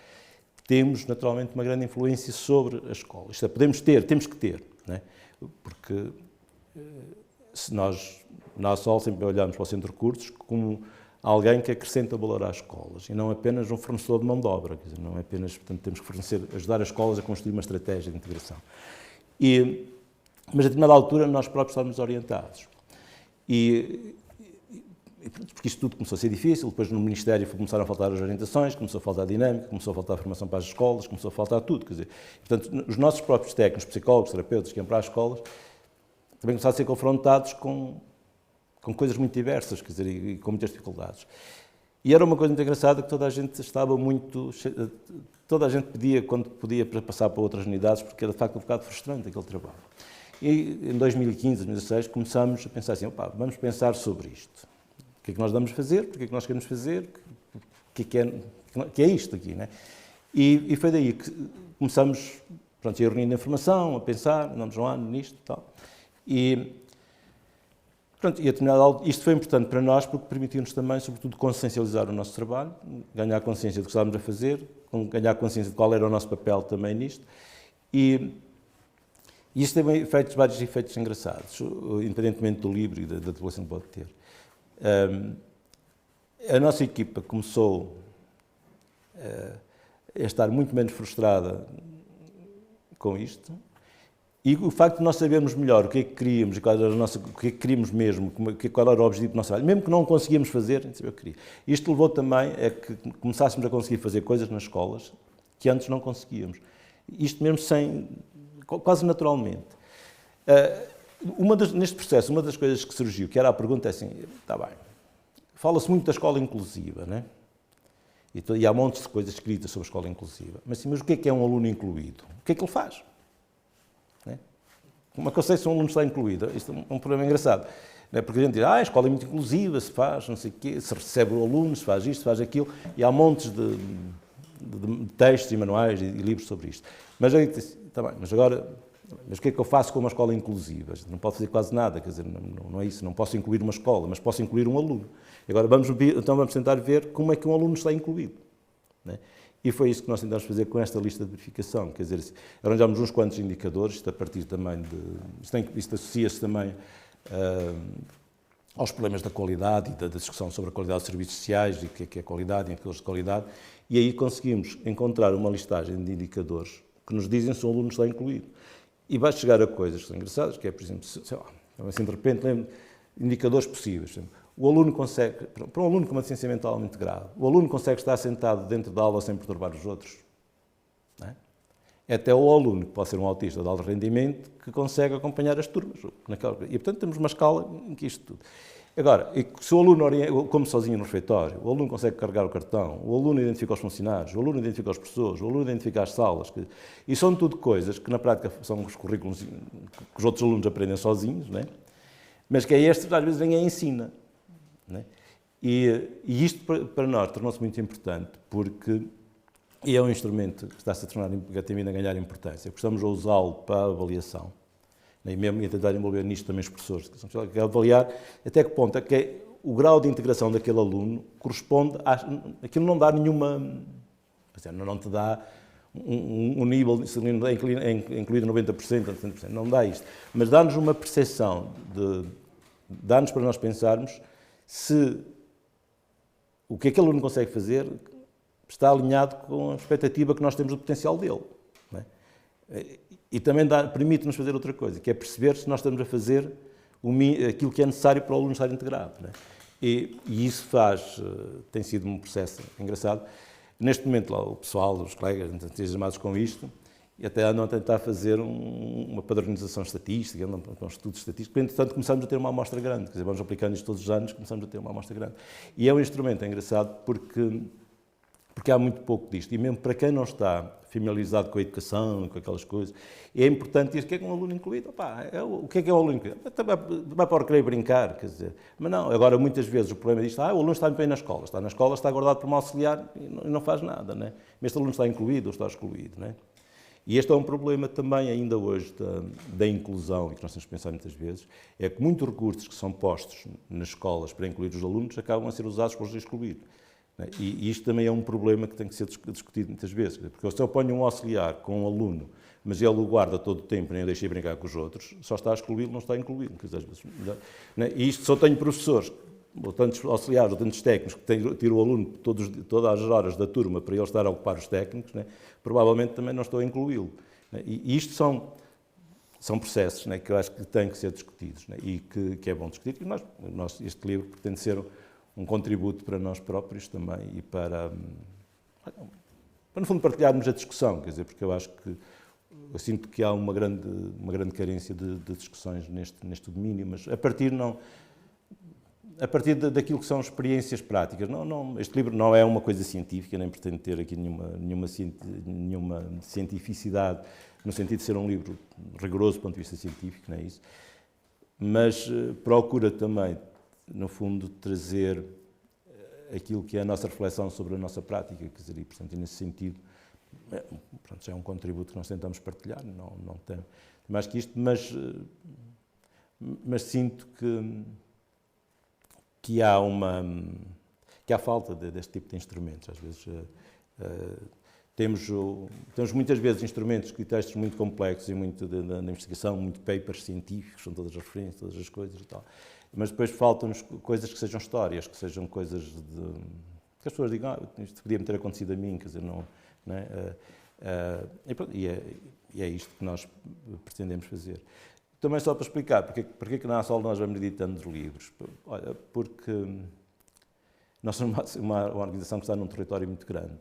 temos naturalmente uma grande influência sobre as escolas. Isto é, temos que ter, né? Porque se nós, na ASOL, sempre olhamos para o centro de recursos como alguém que acrescenta valor às escolas e não apenas um fornecedor de mão de obra, quer dizer, não é apenas, portanto, temos que ajudar as escolas a construir uma estratégia de integração. Mas a determinada altura nós próprios estávamos orientados. Porque isto tudo começou a ser difícil, depois no Ministério começaram a faltar as orientações, começou a faltar a dinâmica, começou a faltar a formação para as escolas, começou a faltar tudo. Quer dizer, portanto, os nossos próprios técnicos, psicólogos, terapeutas que iam para as escolas, também começaram a ser confrontados com coisas muito diversas, quer dizer, e com muitas dificuldades. E era uma coisa muito engraçada que toda a gente pedia quando podia para passar para outras unidades, porque era de facto um bocado frustrante aquele trabalho. E em 2015, 2016, começámos a pensar assim, vamos pensar sobre isto. O que é que nós vamos fazer? Porque é que nós queremos fazer? O que é isto aqui, né? E foi daí que começamos, pronto, a reunir informação, a pensar, andamos um ano nisto e tal. E isto foi importante para nós porque permitiu-nos também, sobretudo, consciencializar o nosso trabalho, ganhar consciência do que estávamos a fazer, ganhar consciência de qual era o nosso papel também nisto. E isto tem vários efeitos engraçados, independentemente do livro e da divulgação que pode ter. A nossa equipa começou a estar muito menos frustrada com isto, e o facto de nós sabermos melhor o que é que queríamos e o que é que queríamos mesmo, qual era o objetivo do nosso trabalho, mesmo que não o conseguíamos fazer, a gente sabia o que queria. Isto levou também a que começássemos a conseguir fazer coisas nas escolas que antes não conseguíamos. Isto mesmo quase naturalmente. Neste processo, uma das coisas que surgiu, que era a pergunta, é assim, está bem, fala-se muito da escola inclusiva, né? E há montes de coisas escritas sobre a escola inclusiva, mas o que é um aluno incluído? O que é que ele faz? Né? Como é que eu sei se um aluno está incluído? Isto é um problema engraçado. Né? Porque a gente diz, a escola é muito inclusiva, se faz, não sei o quê, se recebe o aluno, se faz isto, se faz aquilo, e há montes de textos e manuais e livros sobre isto. Mas aí disse, está bem, mas agora Mas o que é que eu faço com uma escola inclusiva? Não posso fazer quase nada, quer dizer, não é isso, não posso incluir uma escola, mas posso incluir um aluno. Agora então vamos tentar ver como é que um aluno está incluído. Né? E foi isso que nós tentamos fazer com esta lista de verificação, quer dizer, arranjamos uns quantos indicadores, isto a partir também isto associa-se também aos problemas da qualidade e da discussão sobre a qualidade dos serviços sociais e o que é qualidade e indicadores de qualidade, e aí conseguimos encontrar uma listagem de indicadores que nos dizem se o aluno está incluído. E vai chegar a coisas que são engraçadas, que é, por exemplo, sei lá, assim de repente lembro indicadores possíveis. O aluno consegue, para um aluno com uma deficiência mental muito grave, o aluno consegue estar sentado dentro da aula sem perturbar os outros. Não é? Até o aluno, que pode ser um autista de alto rendimento, que consegue acompanhar as turmas. E, portanto, temos uma escala em que isto tudo. Agora, se o aluno come sozinho no refeitório, o aluno consegue carregar o cartão, o aluno identifica os funcionários, o aluno identifica os professores, o aluno identifica as salas, e são tudo coisas que na prática são os currículos que os outros alunos aprendem sozinhos, não é? Mas que estes às vezes vêm e ensina. Não é? E isto para nós tornou-se muito importante porque é um instrumento que está-se a tornar a ganhar importância, porque estamos a usá-lo para a avaliação. E mesmo a tentar envolver nisto também os professores, que avaliar até que ponto é que o grau de integração daquele aluno corresponde aquilo não dá nenhuma, não te dá um nível, incluído 90%, 100%, não dá isto, mas dá-nos uma percepção, dá-nos para nós pensarmos se o que aquele aluno consegue fazer está alinhado com a expectativa que nós temos do potencial dele. Não é? E também permite-nos fazer outra coisa, que é perceber se nós estamos a fazer aquilo que é necessário para o aluno estar integrado. Não é? E isso tem sido um processo engraçado. Neste momento, lá, o pessoal, os colegas, estão entusiasmados com isto, e até andam a tentar fazer uma padronização estatística, andam com um estudo estatístico, entretanto começamos a ter uma amostra grande, quer dizer, vamos aplicando isto todos os anos, começamos a ter uma amostra grande. E é um instrumento engraçado porque há muito pouco disto, e mesmo para quem não está familiarizado com a educação, com aquelas coisas, é importante dizer o que é um aluno incluído. O que é um aluno incluído? Vai para querer brincar, quer dizer, mas não, agora muitas vezes o problema disto, o aluno está bem na escola, está guardado por um auxiliar e não faz nada, não é? Mas este aluno está incluído ou está excluído, não é? E este é um problema também ainda hoje da inclusão, e que nós temos que pensar muitas vezes, é que muitos recursos que são postos nas escolas para incluir os alunos acabam a ser usados para os excluir. E isto também é um problema que tem que ser discutido muitas vezes, porque se eu ponho um auxiliar com um aluno, mas ele o guarda todo o tempo, nem o deixa brincar com os outros, só está a excluí-lo, não está a incluí-lo. E isto só tenho professores, ou tantos auxiliares, ou tantos técnicos, que tiram o aluno todas as horas da turma para ele estar a ocupar os técnicos, provavelmente também não estou a incluí-lo. E isto são processos que eu acho que têm que ser discutidos e que é bom discutir. E este livro pretende ser um contributo para nós próprios também e para no fundo, partilharmos a discussão, quer dizer, porque eu acho que eu sinto que há uma grande carência de discussões neste domínio, mas a partir daquilo que são experiências práticas. Este livro não é uma coisa científica, nem pretende ter aqui nenhuma cientificidade, no sentido de ser um livro rigoroso do ponto de vista científico, não é isso, mas procura também, no fundo, trazer aquilo que é a nossa reflexão sobre a nossa prática, quer dizer, e, portanto, nesse sentido, já é um contributo que nós tentamos partilhar, não tem mais que isto, mas sinto que há falta deste tipo de instrumentos. Às vezes temos muitas vezes instrumentos e textos muito complexos e muito da investigação, muito papers científicos, são todas as referências, todas as coisas e tal. Mas depois faltam-nos coisas que sejam histórias, que sejam coisas que as pessoas digam, isto podia-me ter acontecido a mim, quer dizer, não é? E é isto que nós pretendemos fazer. Também só para explicar porque é que na ASOL nós vamos editando os livros. Olha, porque nós somos uma organização que está num território muito grande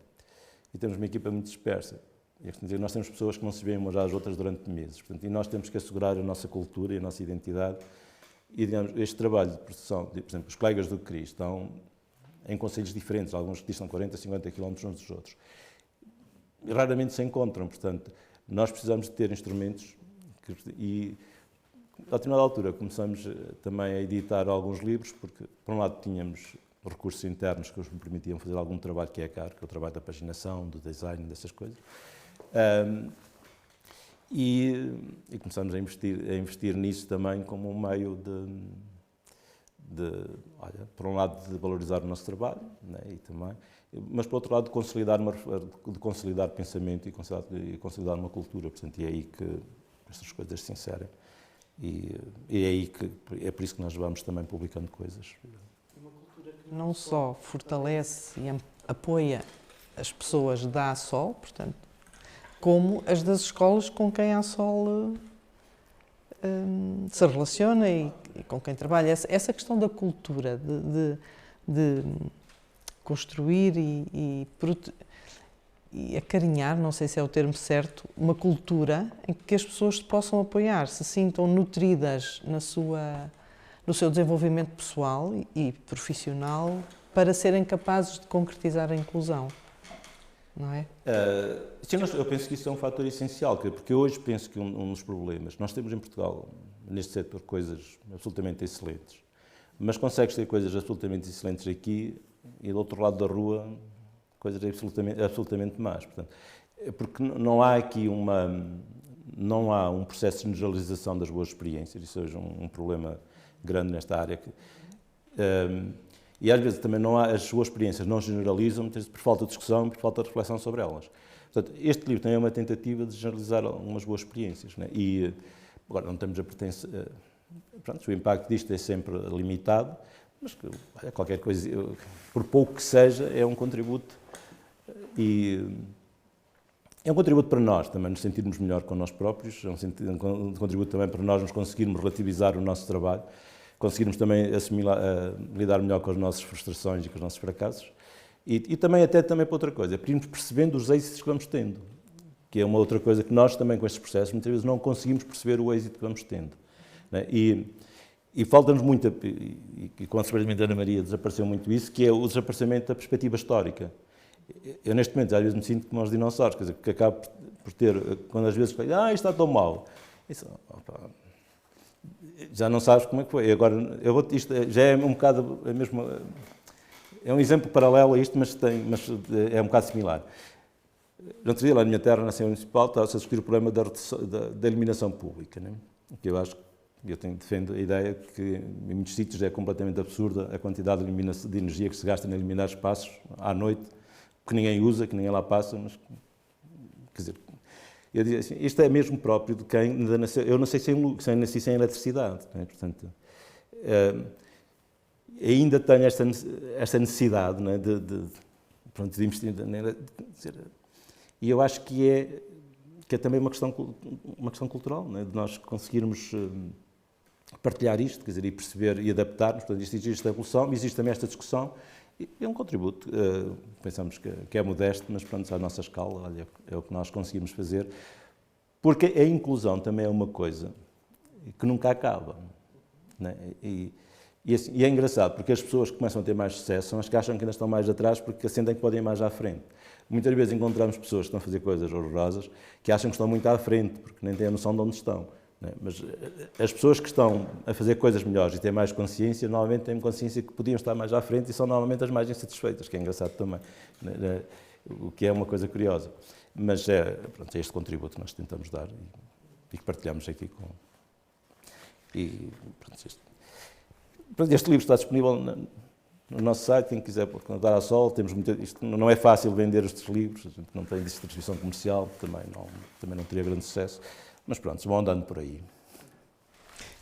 e temos uma equipa muito dispersa. E, nós temos pessoas que não se veem umas às outras durante meses. Portanto, e nós temos que assegurar a nossa cultura e a nossa identidade. E, digamos, este trabalho de produção, por exemplo, os colegas do CRI estão em conselhos diferentes, alguns que distam 40, 50 km uns dos outros. E raramente se encontram, portanto, nós precisamos de ter instrumentos e, a determinada altura, começamos também a editar alguns livros, porque, por um lado, tínhamos recursos internos que nos permitiam fazer algum trabalho que é caro, que é o trabalho da paginação, do design, dessas coisas. E começamos a investir nisso também como um meio olha, por um lado, de valorizar o nosso trabalho, né, e também, mas, por outro lado, de consolidar pensamento e consolidar uma cultura. Portanto, é aí que estas coisas se inserem. E é aí que é por isso que nós vamos também publicando coisas. Uma cultura que não só fortalece e apoia as pessoas da ASOL, portanto, como as das escolas com quem a ASOL se relaciona e com quem trabalha. Essa questão da cultura, de construir e acarinhar, não sei se é o termo certo, uma cultura em que as pessoas se possam apoiar, se sintam nutridas no seu desenvolvimento pessoal e profissional para serem capazes de concretizar a inclusão. Não é? Sim, eu penso que isso é um fator essencial, porque hoje penso que um dos problemas, nós temos em Portugal, neste setor, coisas absolutamente excelentes, mas consegues ter coisas absolutamente excelentes aqui e do outro lado da rua coisas absolutamente más. Portanto, porque não há aqui não há um processo de generalização das boas experiências, isso é hoje um problema grande nesta área. E às vezes também não há, as boas experiências não generalizam, muitas vezes por falta de discussão, por falta de reflexão sobre elas. Portanto, este livro também é uma tentativa de generalizar algumas boas experiências, né? E agora não temos a pertença. Pronto, o impacto disto é sempre limitado, mas qualquer coisa, por pouco que seja, é um contributo. E é um contributo para nós também nos sentirmos melhor com nós próprios, é um contributo também para nós nos conseguirmos relativizar o nosso trabalho, conseguirmos também lidar melhor com as nossas frustrações e com os nossos fracassos. E também para outra coisa, irmos percebendo os êxitos que vamos tendo, que é uma outra coisa que nós também com estes processos muitas vezes não conseguimos perceber o êxito que vamos tendo, né? E falta-nos muito, e com a desaparecimento da Ana Maria desapareceu muito isso, que é o desaparecimento da perspectiva histórica. Eu neste momento às vezes me sinto como aos dinossauros, quer dizer, que acabo por ter, quando às vezes isto está tão mal, já não sabes como é que foi. Agora, isto já é um bocado a mesma. É um exemplo paralelo a isto, mas é um bocado similar. No outro dia, lá na minha terra, na Assembleia Municipal, está-se a discutir o problema da iluminação pública, né? Que eu acho que defendo a ideia que em muitos sítios é completamente absurda a quantidade de energia que se gasta em iluminar espaços à noite, que ninguém usa, que ninguém lá passa, mas, quer dizer, eu dizia assim, isto é mesmo próprio de quem ainda nasceu. Eu não sei se eu nasci sem eletricidade, né? Portanto, ainda tenho esta necessidade, né, de investir. E eu acho que é também uma questão cultural, né, de nós conseguirmos partilhar isto, quer dizer, e perceber e adaptar-nos. Portanto, existe esta evolução, existe também esta discussão. E é um contributo, pensamos que é modesto, mas pronto, à nossa escala, olha, é o que nós conseguimos fazer, porque a inclusão também é uma coisa que nunca acaba, né? E é engraçado, porque as pessoas que começam a ter mais sucesso são as que acham que ainda estão mais atrás, porque sentem que podem ir mais à frente. Muitas vezes encontramos pessoas que estão a fazer coisas horrorosas, que acham que estão muito à frente, porque nem têm a noção de onde estão, né? Mas as pessoas que estão a fazer coisas melhores e têm mais consciência, normalmente têm consciência que podiam estar mais à frente e são normalmente as mais insatisfeitas, que é engraçado também, né? O que é uma coisa curiosa. Mas é este contributo que nós tentamos dar e que partilhamos aqui com... Este livro está disponível no nosso site, quem quiser dar à Sol, isto não é fácil vender estes livros, a gente não tem distribuição comercial, também não teria grande sucesso, mas pronto, vão andando por aí.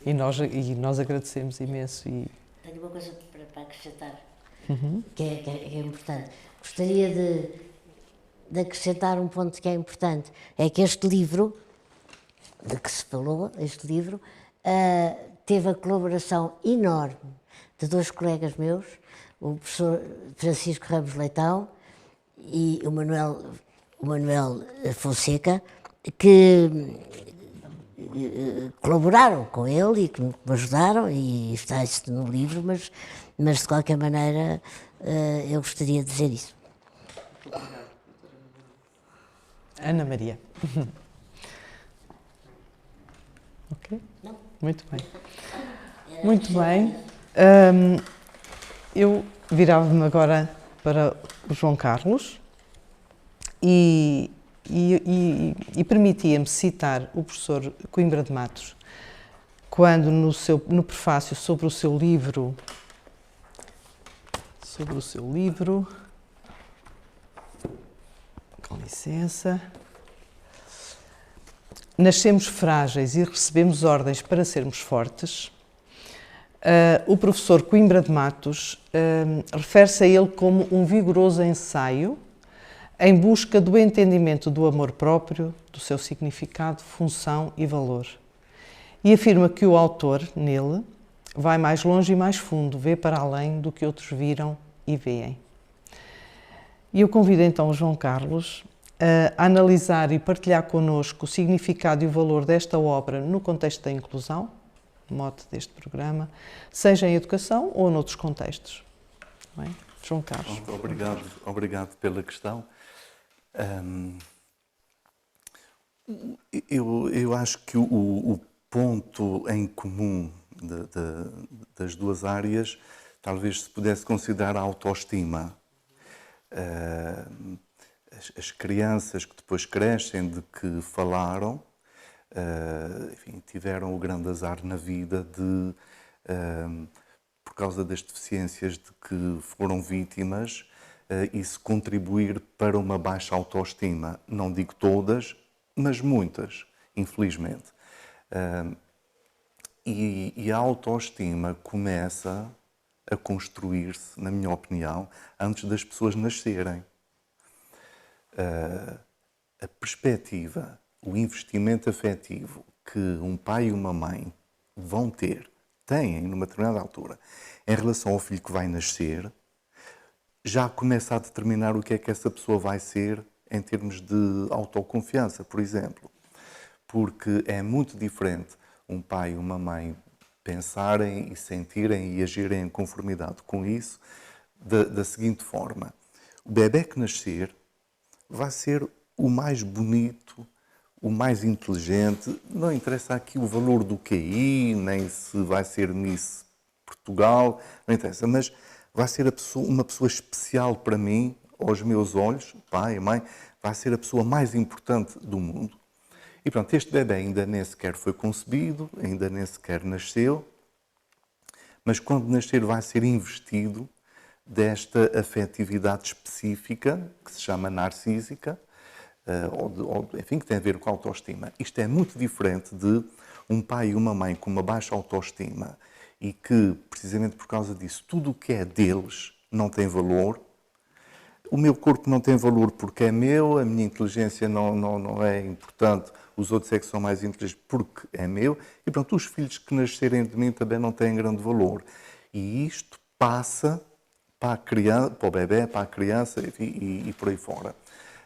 E nós agradecemos imenso. Tenho uma coisa para acrescentar, que é importante. Gostaria de acrescentar um ponto que é importante, é que este livro, de que se falou, teve a colaboração enorme de dois colegas meus, o professor Francisco Ramos Leitão e o Manuel Fonseca, que colaboraram com ele e que me ajudaram, e está isso no livro, mas de qualquer maneira eu gostaria de dizer isso. Ana Maria. Ok? Não. Muito bem. Muito bem. Eu virava-me agora para o João Carlos e e permitia-me citar o professor Coimbra de Matos, quando no prefácio sobre o seu livro, com licença, Nascemos frágeis e recebemos ordens para sermos fortes, o professor Coimbra de Matos refere-se a ele como um vigoroso ensaio em busca do entendimento do amor próprio, do seu significado, função e valor. E afirma que o autor, nele, vai mais longe e mais fundo, vê para além do que outros viram e veem. E eu convido então o João Carlos a analisar e partilhar connosco o significado e o valor desta obra no contexto da inclusão, mote deste programa, seja em educação ou noutros contextos. Bem, João Carlos. Obrigado pela questão. Eu acho que o ponto em comum das duas áreas talvez se pudesse considerar a autoestima. As crianças que depois crescem, de que falaram, enfim, tiveram o grande azar na vida de, por causa das deficiências de que foram vítimas, isso contribuir para uma baixa autoestima. Não digo todas, mas muitas, infelizmente. E a autoestima começa a construir-se, na minha opinião, antes das pessoas nascerem. A perspectiva, o investimento afetivo que um pai e uma mãe têm numa determinada altura, em relação ao filho que vai nascer, já começa a determinar o que é que essa pessoa vai ser em termos de autoconfiança, por exemplo. Porque é muito diferente um pai e uma mãe pensarem e sentirem e agirem em conformidade com isso da seguinte forma. O bebé que nascer vai ser o mais bonito, o mais inteligente, não interessa aqui o valor do QI, nem se vai ser Miss Portugal, não interessa, mas vai ser uma pessoa especial para mim, aos meus olhos, pai e mãe, vai ser a pessoa mais importante do mundo. E pronto, este bebé ainda nem sequer foi concebido, ainda nem sequer nasceu, mas quando nascer vai ser investido desta afetividade específica, que se chama narcísica, enfim, que tem a ver com a autoestima. Isto é muito diferente de um pai e uma mãe com uma baixa autoestima e que, precisamente por causa disso, tudo o que é deles não tem valor. O meu corpo não tem valor porque é meu, a minha inteligência não é importante, os outros é que são mais inteligentes porque é meu, e pronto, os filhos que nascerem de mim também não têm grande valor. E isto passa para a criança, para o bebé, para a criança e por aí fora.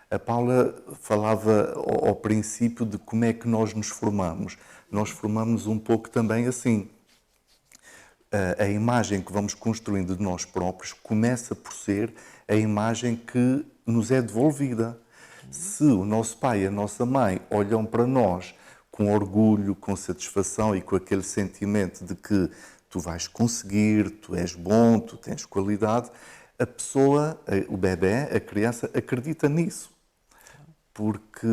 A Paula falava ao princípio de como é que nós nos formamos. Nós formamos um pouco também assim. A imagem que vamos construindo de nós próprios começa por ser a imagem que nos é devolvida. Se o nosso pai e a nossa mãe olham para nós com orgulho, com satisfação e com aquele sentimento de que tu vais conseguir, tu és bom, tu tens qualidade, a pessoa, o bebé, a criança, acredita nisso. Porque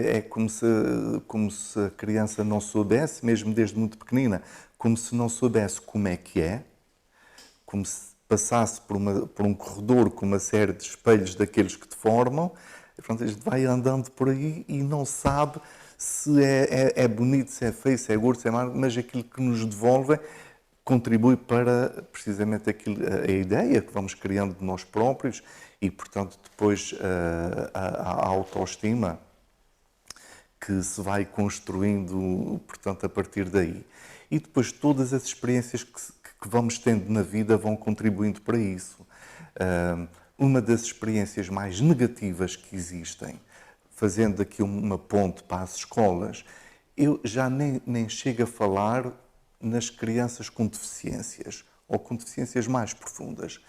é como se a criança não soubesse, mesmo desde muito pequenina, como se não soubesse como é que é, como se passasse por um corredor com uma série de espelhos daqueles que te formam, e pronto, a gente vai andando por aí e não sabe se é bonito, se é feio, se é gordo, se é magro, mas aquilo que nos devolvem contribui para precisamente a ideia que vamos criando de nós próprios e, portanto, depois a autoestima que se vai construindo, portanto, a partir daí. E depois todas as experiências que vamos tendo na vida vão contribuindo para isso. Uma das experiências mais negativas que existem, fazendo aqui uma ponte para as escolas, eu já nem chego a falar nas crianças com deficiências ou com deficiências mais profundas,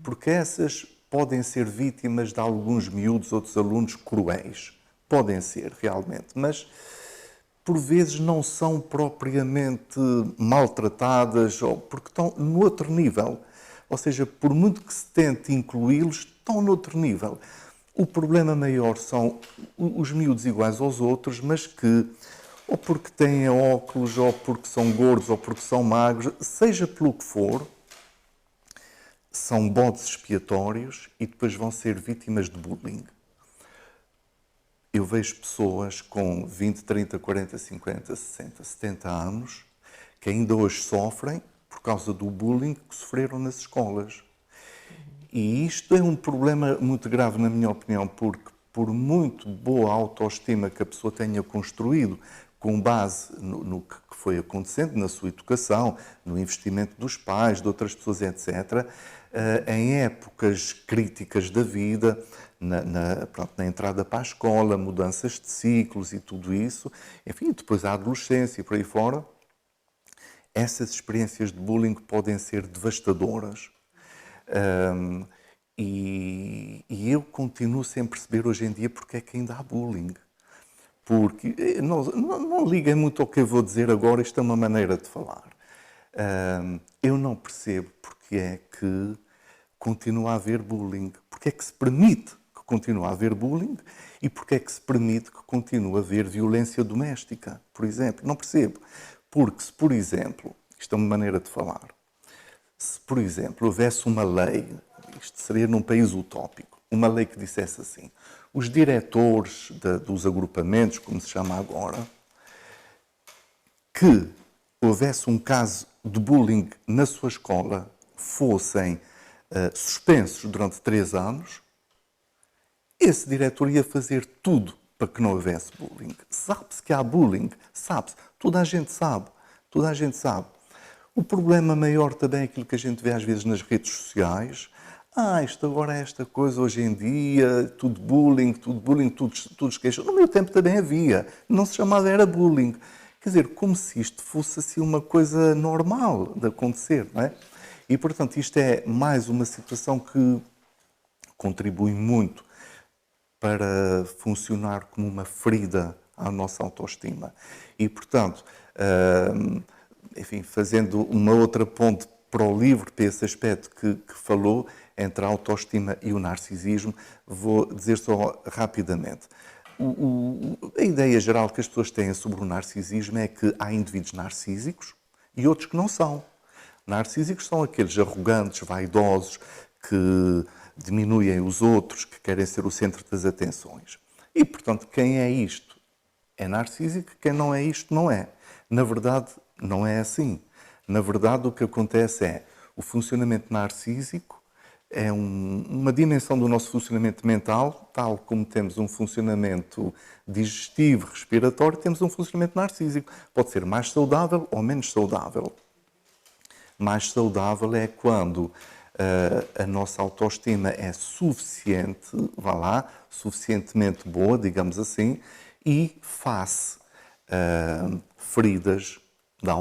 porque essas podem ser vítimas de alguns miúdos, outros alunos cruéis. Podem ser, realmente, mas por vezes não são propriamente maltratadas, porque estão no outro nível. Ou seja, por muito que se tente incluí-los, estão no outro nível. O problema maior são os miúdos iguais aos outros, mas que, ou porque têm óculos, ou porque são gordos, ou porque são magros, seja pelo que for, são bodes expiatórios e depois vão ser vítimas de bullying. Eu vejo pessoas com 20, 30, 40, 50, 60, 70 anos que ainda hoje sofrem por causa do bullying que sofreram nas escolas. E isto é um problema muito grave, na minha opinião, porque por muito boa autoestima que a pessoa tenha construído, com base no que foi acontecendo na sua educação, no investimento dos pais, de outras pessoas, etc., em épocas críticas da vida, na entrada para a escola, mudanças de ciclos e tudo isso, enfim, depois a adolescência e por aí fora, essas experiências de bullying podem ser devastadoras. E eu continuo sem perceber hoje em dia porque é que ainda há bullying. Porque, não liguem muito ao que eu vou dizer agora, isto é uma maneira de falar. Eu não percebo porque é que continua a haver bullying. Porque é que se permite que continue a haver bullying e porque é que se permite que continue a haver violência doméstica, por exemplo. Não percebo. Porque se, por exemplo, isto é uma maneira de falar, se, por exemplo, houvesse uma lei, isto seria num país utópico, uma lei que dissesse assim, os diretores dos agrupamentos, como se chama agora, que houvesse um caso de bullying na sua escola, fossem suspensos durante 3 anos, esse diretor ia fazer tudo para que não houvesse bullying. Sabe-se que há bullying, sabe-se, toda a gente sabe, toda a gente sabe. O problema maior também é aquilo que a gente vê às vezes nas redes sociais. Isto agora é esta coisa hoje em dia, tudo bullying, tudo esqueça. No meu tempo também havia, não se chamava, era bullying. Quer dizer, como se isto fosse assim uma coisa normal de acontecer, não é? E, portanto, isto é mais uma situação que contribui muito para funcionar como uma ferida à nossa autoestima. E, portanto, enfim, fazendo uma outra ponte para o livro, para esse aspecto que falou, entre a autoestima e o narcisismo, vou dizer só rapidamente. A ideia geral que as pessoas têm sobre o narcisismo é que há indivíduos narcísicos e outros que não são. Narcísicos são aqueles arrogantes, vaidosos, que diminuem os outros, que querem ser o centro das atenções. E, portanto, quem é isto é narcísico, quem não é isto não é. Na verdade, não é assim. Na verdade, o que acontece é o funcionamento narcísico é uma dimensão do nosso funcionamento mental, tal como temos um funcionamento digestivo, respiratório, temos um funcionamento narcísico. Pode ser mais saudável ou menos saudável. Mais saudável é quando a nossa autoestima é suficiente, suficientemente boa, digamos assim, e face feridas na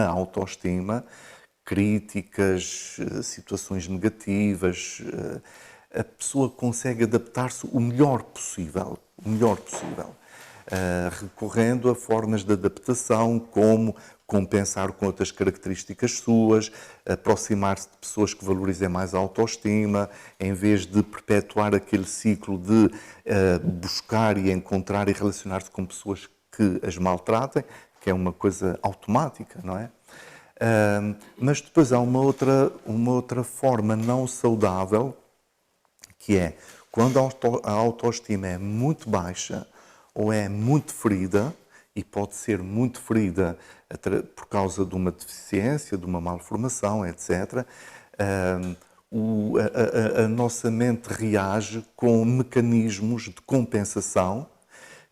autoestima, críticas, situações negativas, a pessoa consegue adaptar-se o melhor possível, recorrendo a formas de adaptação, como compensar com outras características suas, aproximar-se de pessoas que valorizem mais a autoestima, em vez de perpetuar aquele ciclo de buscar e encontrar e relacionar-se com pessoas que as maltratem, que é uma coisa automática, não é? Mas depois há uma outra forma não saudável, que é quando a autoestima é muito baixa ou é muito ferida, e pode ser muito ferida por causa de uma deficiência, de uma malformação, etc., a nossa mente reage com mecanismos de compensação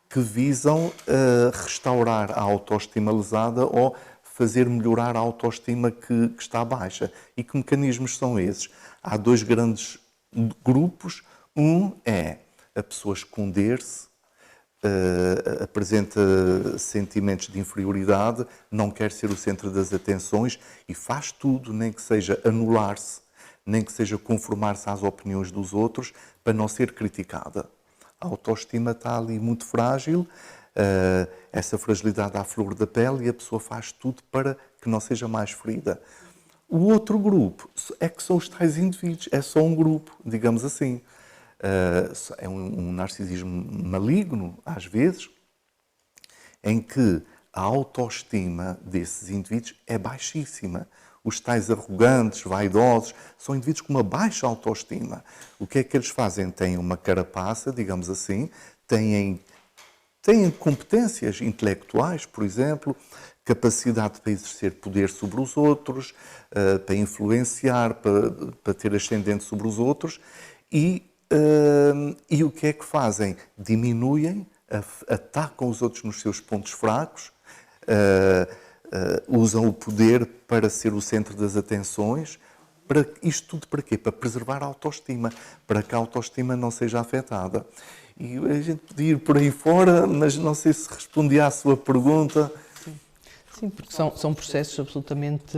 que visam restaurar a autoestima lesada ou fazer melhorar a autoestima que está baixa. E que mecanismos são esses? Há 2 grandes grupos. Um é a pessoa esconder-se, apresenta sentimentos de inferioridade, não quer ser o centro das atenções e faz tudo, nem que seja anular-se, nem que seja conformar-se às opiniões dos outros, para não ser criticada. A autoestima está ali muito frágil, essa fragilidade à flor da pele, e a pessoa faz tudo para que não seja mais ferida. O outro grupo é que são os tais indivíduos, é só um grupo, digamos assim. é um narcisismo maligno, às vezes, em que a autoestima desses indivíduos é baixíssima. Os tais arrogantes, vaidosos, são indivíduos com uma baixa autoestima. O que é que eles fazem? Têm uma carapaça, digamos assim, têm competências intelectuais, por exemplo, capacidade para exercer poder sobre os outros, para influenciar, para ter ascendente sobre os outros, e o que é que fazem? Diminuem, atacam os outros nos seus pontos fracos, usam o poder para ser o centro das atenções. Isto tudo para quê? Para preservar a autoestima, para que a autoestima não seja afetada. E a gente podia ir por aí fora, mas não sei se respondi à sua pergunta. Sim, porque são processos absolutamente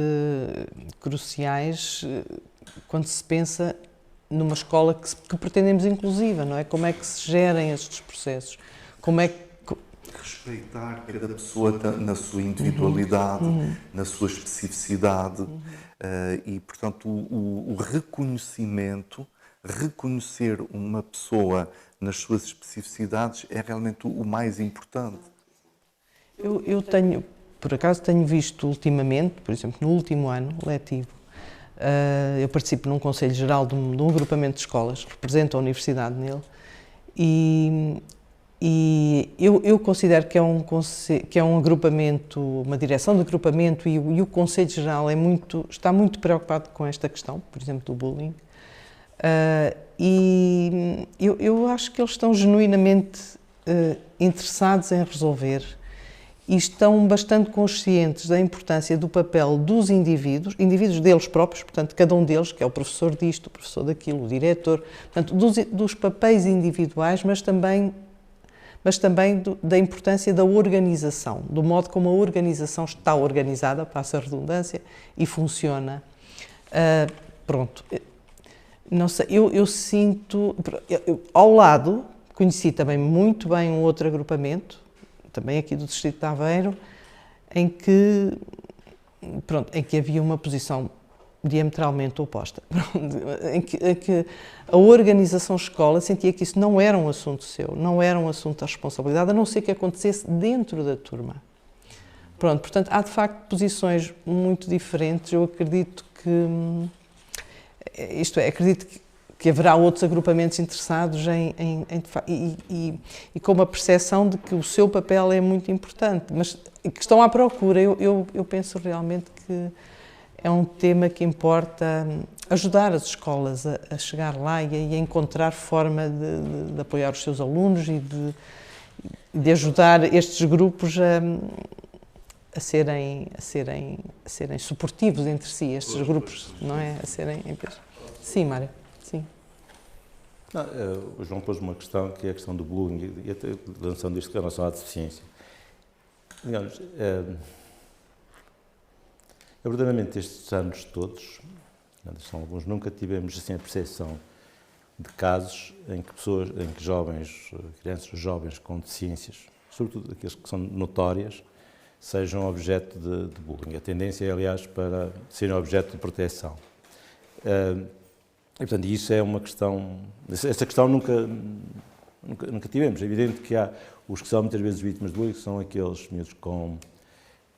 cruciais quando se pensa numa escola que pretendemos inclusiva, não é? Como é que se gerem estes processos? Como é que... Respeitar cada pessoa na sua individualidade, na sua especificidade e, portanto, o reconhecimento, reconhecer uma pessoa nas suas especificidades é realmente o mais importante. Eu tenho, por acaso, tenho visto ultimamente, por exemplo, no último ano letivo, eu participo num Conselho Geral de um agrupamento de escolas, represento a universidade nele, e eu considero que é um agrupamento, uma direção de agrupamento, e o Conselho Geral está muito preocupado com esta questão, por exemplo, do bullying. E eu acho que eles estão genuinamente interessados em resolver e estão bastante conscientes da importância do papel dos indivíduos deles próprios, portanto, cada um deles, que é o professor disto, o professor daquilo, o diretor, portanto, dos papéis individuais, mas também da importância da organização, do modo como a organização está organizada, passa a redundância, e funciona. Pronto. Não sei, eu sinto... ao lado, conheci também muito bem um outro agrupamento, também aqui do Distrito de Aveiro, em que havia uma posição diametralmente oposta. em que a organização escola sentia que isso não era um assunto seu, não era um assunto da responsabilidade, a não ser que acontecesse dentro da turma. Pronto, portanto, há de facto posições muito diferentes. Eu acredito que... acredito que haverá outros agrupamentos interessados e com uma percepção de que o seu papel é muito importante, mas que estão à procura. Eu penso realmente que é um tema que importa ajudar as escolas a chegar lá e a encontrar forma de apoiar os seus alunos e de ajudar estes grupos a serem suportivos entre si, estes grupos, não é? A serem... Sim, Mário, sim. Não, o João pôs uma questão que é a questão do bullying e até a relação disto com a relação à deficiência. Digamos, verdadeiramente estes anos todos, são alguns, nunca tivemos assim a percepção de casos em que jovens, crianças jovens com deficiências, sobretudo aqueles que são notórias, sejam objeto de bullying. A tendência é, aliás, para serem objeto de proteção. E, portanto, isso é uma questão... Essa questão nunca tivemos. É evidente que há os que são muitas vezes vítimas de bullying, que são aqueles miúdos com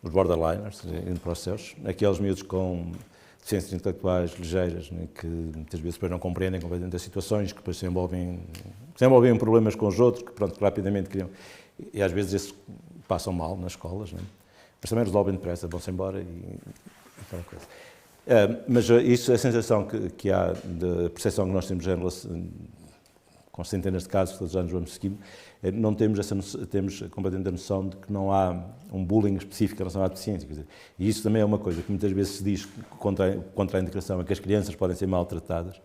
os borderliners, indo para os céus, aqueles miúdos com deficiências intelectuais ligeiras, né, que muitas vezes depois não compreendem completamente as situações, que depois se envolvem em problemas com os outros, que pronto, rapidamente criam... E às vezes esses passam mal nas escolas, né? Mas também resolvem depressa, vão-se embora e aquela coisa. Mas isso, a sensação que há, da percepção que nós temos em relação, com centenas de casos que todos os anos vamos seguindo, não temos temos completamente a noção de que não há um bullying específico em relação à deficiência. Quer dizer, e isso também é uma coisa que muitas vezes se diz contra a integração, é que as crianças podem ser maltratadas.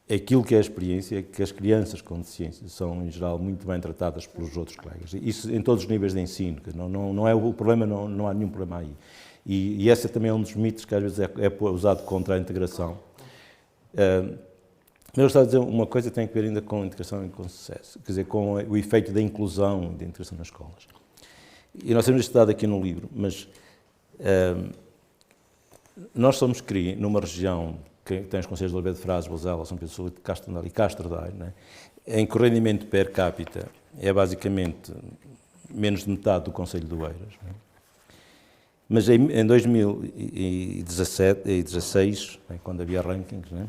Aquilo que é a experiência é que as crianças com deficiência são, em geral, muito bem tratadas pelos outros colegas. Isso em todos os níveis de ensino. Não é o problema, não há nenhum problema aí. E esse também é um dos mitos que às vezes é usado contra a integração. Eu gostava de dizer uma coisa que tem a ver ainda com a integração e com o sucesso, quer dizer, com o efeito da inclusão e da integração nas escolas. E nós temos estudado aqui no livro, mas nós somos numa região que tem os concelhos de Oliveira de Frades, Bozela, São Pedro do Sul, Castro Daire e Castro Daire, né? Em que o rendimento per capita é basicamente menos de metade do concelho de Oeiras. Né? Mas em 2017 e 2016, né, quando havia rankings, né,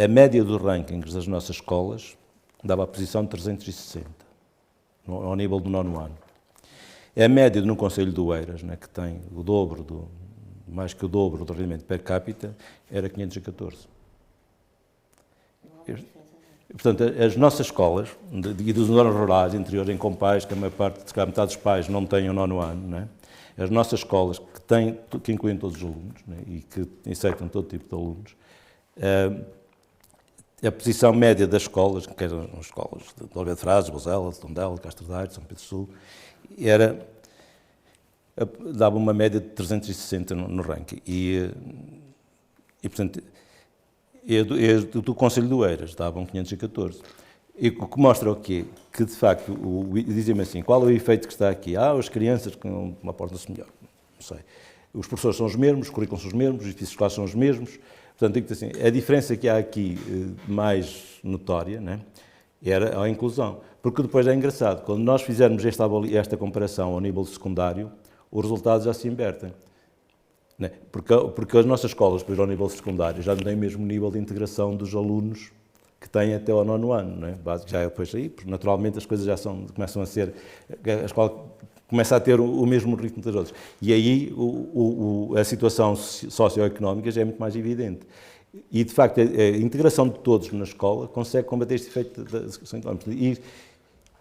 a média dos rankings das nossas escolas dava a posição de 360, ao nível do 9º ano. A média no concelho de Oeiras, né, que tem o dobro, mais que o dobro do rendimento per capita, era 514. Portanto, as nossas escolas, e das zonas rurais, interiores, em Compais, que a maior parte, se calhar metade dos pais não têm o 9º ano, né? As nossas escolas, que incluem todos os alunos, né? E que aceitam todo tipo de alunos, a posição média das escolas, que eram as escolas de Oliveira de Frades, Bozela, de Tondela, de Castro Daire, de São Pedro do Sul, dava uma média de 360 no ranking. E portanto, do Concelho de Oeiras davam 514. E o que mostra o quê? Que, de facto, dizem-me assim, qual é o efeito que está aqui? As crianças que não portam-se melhor. Não sei. Os professores são os mesmos, os currículos são os mesmos, os edifícios escolares são os mesmos. Portanto, digo assim, a diferença que há aqui mais notória, né, era a inclusão. Porque depois é engraçado, quando nós fizermos esta comparação ao nível secundário, os resultados já se invertem. Né? Porque as nossas escolas, depois ao nível secundário, já não têm o mesmo nível de integração dos alunos que têm até ao 9º ano. Né? Já é depois aí, porque naturalmente as coisas já começam a ser... A escola começa a ter o mesmo ritmo das outras. E aí a situação socioeconómica já é muito mais evidente. E, de facto, a integração de todos na escola consegue combater este efeito da segregação económica.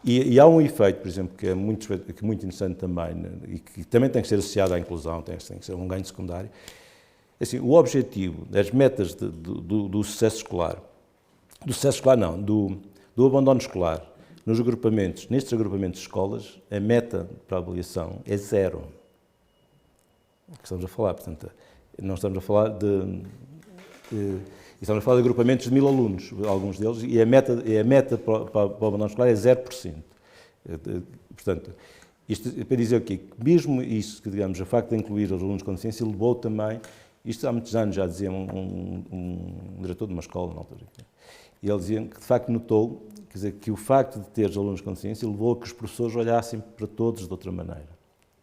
E há um efeito, por exemplo, que é muito interessante também, né, e que também tem que ser associado à inclusão, tem que ser um ganho secundário. Assim, o objetivo das metas do sucesso escolar, do abandono escolar, nestes agrupamentos de escolas, a meta para a avaliação é 0. É o que estamos a falar, portanto, não estamos a falar estamos a falar de agrupamentos de 1000 alunos, alguns deles, e a meta para o abandono escolar é 0%. Portanto, isto é para dizer o quê? Mesmo isso, que digamos, o facto de incluir os alunos com deficiência, levou também, isto há muitos anos já dizia um diretor de uma escola na altura, e ele dizia que de facto notou, quer dizer, que o facto de ter os alunos com deficiência levou a que os professores olhassem para todos de outra maneira,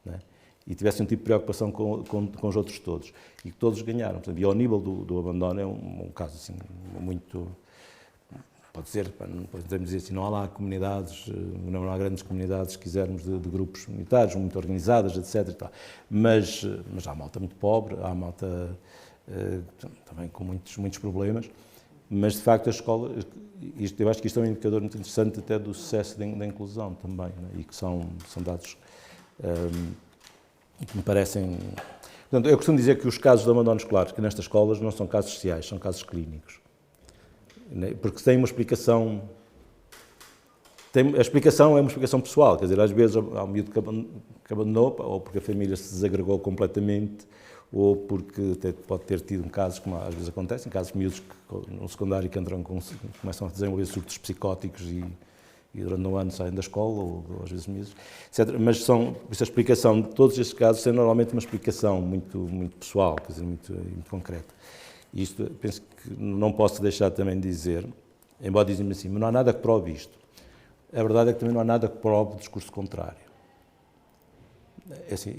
né? E tivessem um tipo de preocupação com os outros todos, e que todos ganharam. Portanto, e ao nível do abandono é um caso assim, muito, pode ser, não podemos dizer assim, não há lá comunidades, não há grandes comunidades, se quisermos, de grupos comunitários, muito organizadas, etc. E tal. Mas há malta muito pobre, há malta também com muitos problemas, mas de facto a escola, eu acho que isto é um indicador muito interessante até do sucesso da inclusão também, né? E que são dados que me parecem... Portanto, eu costumo dizer que os casos de abandono escolar que nestas escolas não são casos sociais, são casos clínicos. Porque têm uma explicação... A explicação é uma explicação pessoal, quer dizer, às vezes há um miúdo que abandonou, ou porque a família se desagregou completamente, ou porque pode ter tido casos, como às vezes acontecem, casos de miúdos no secundário que começam a desenvolver surtos psicóticos e durante um ano saem da escola, ou às vezes meses, etc. Mas essa explicação de todos estes casos é normalmente uma explicação muito pessoal, quer dizer, muito concreta. E isto, penso que não posso deixar também de dizer, embora dizem-me assim, mas não há nada que prove isto. A verdade é que também não há nada que prove o discurso contrário. Assim,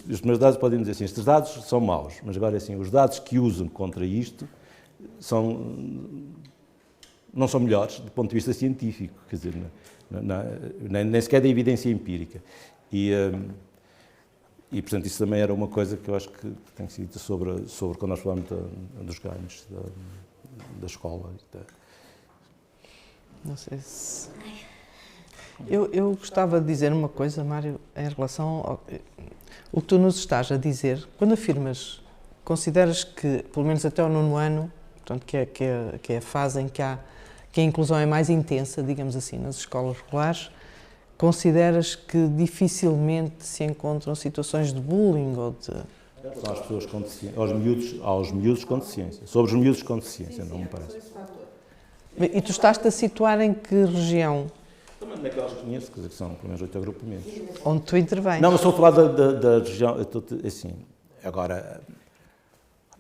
os meus dados podem dizer assim, estes dados são maus, mas agora assim, os dados que usam contra isto não são melhores do ponto de vista científico, quer dizer, nem sequer da evidência empírica. E, portanto, isso também era uma coisa que eu acho que tem sido sobre quando nós falamos dos ganhos da escola. Não sei se... Eu gostava de dizer uma coisa, Mário, em relação ao o que tu nos estás a dizer. Quando afirmas, consideras que, pelo menos até ao 9º ano, portanto, que é a fase em que a inclusão é mais intensa, digamos assim, nas escolas regulares, consideras que dificilmente se encontram situações de bullying ou de... São as pessoas com deficiência, aos miúdos com deficiência. Sobre os miúdos com deficiência, não me parece. E tu estás-te a situar em que região? Também naquelas que conheço, quer dizer, são pelo menos 8 agrupamentos. Onde tu intervens? Não, mas estou a falar da região, assim, agora,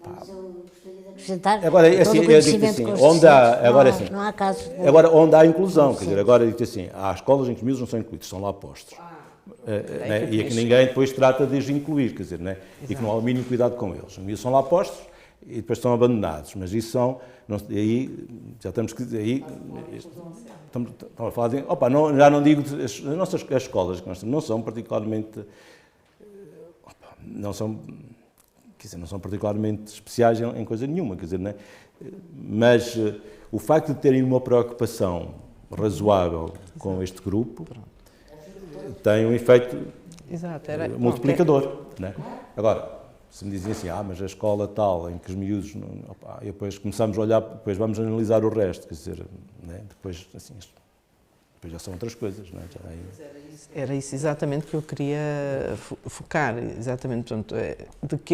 Mas eu gostaria de acrescentar Agora, todo assim, o eu digo conhecimento assim, com os onde há, deficientes. agora Não há- assim, não há caso de... agora, onde há inclusão, quer dizer, agora digo assim, há escolas em que os miúdos não são incluídos, são lá postos. Né? E é que ninguém depois trata de os incluir, quer dizer, né? E que não há o mínimo cuidado com eles. Os miúdos são lá postos e depois são abandonados, mas isso são, não, aí já estamos, aí, estamos a falar de, opa, não, já não digo, as nossas as escolas que nós temos não são particularmente, opa, não são, quer dizer, não são particularmente especiais em coisa nenhuma, quer dizer, né? Mas o facto de terem uma preocupação razoável com este grupo tem um efeito multiplicador. Né? Agora, se me dizem assim, mas a escola tal, em que os miúdos, e depois começamos a olhar, depois vamos analisar o resto, quer dizer, né? Depois, assim, depois já são outras coisas. Não é? Era isso exatamente que eu queria focar, exatamente, portanto,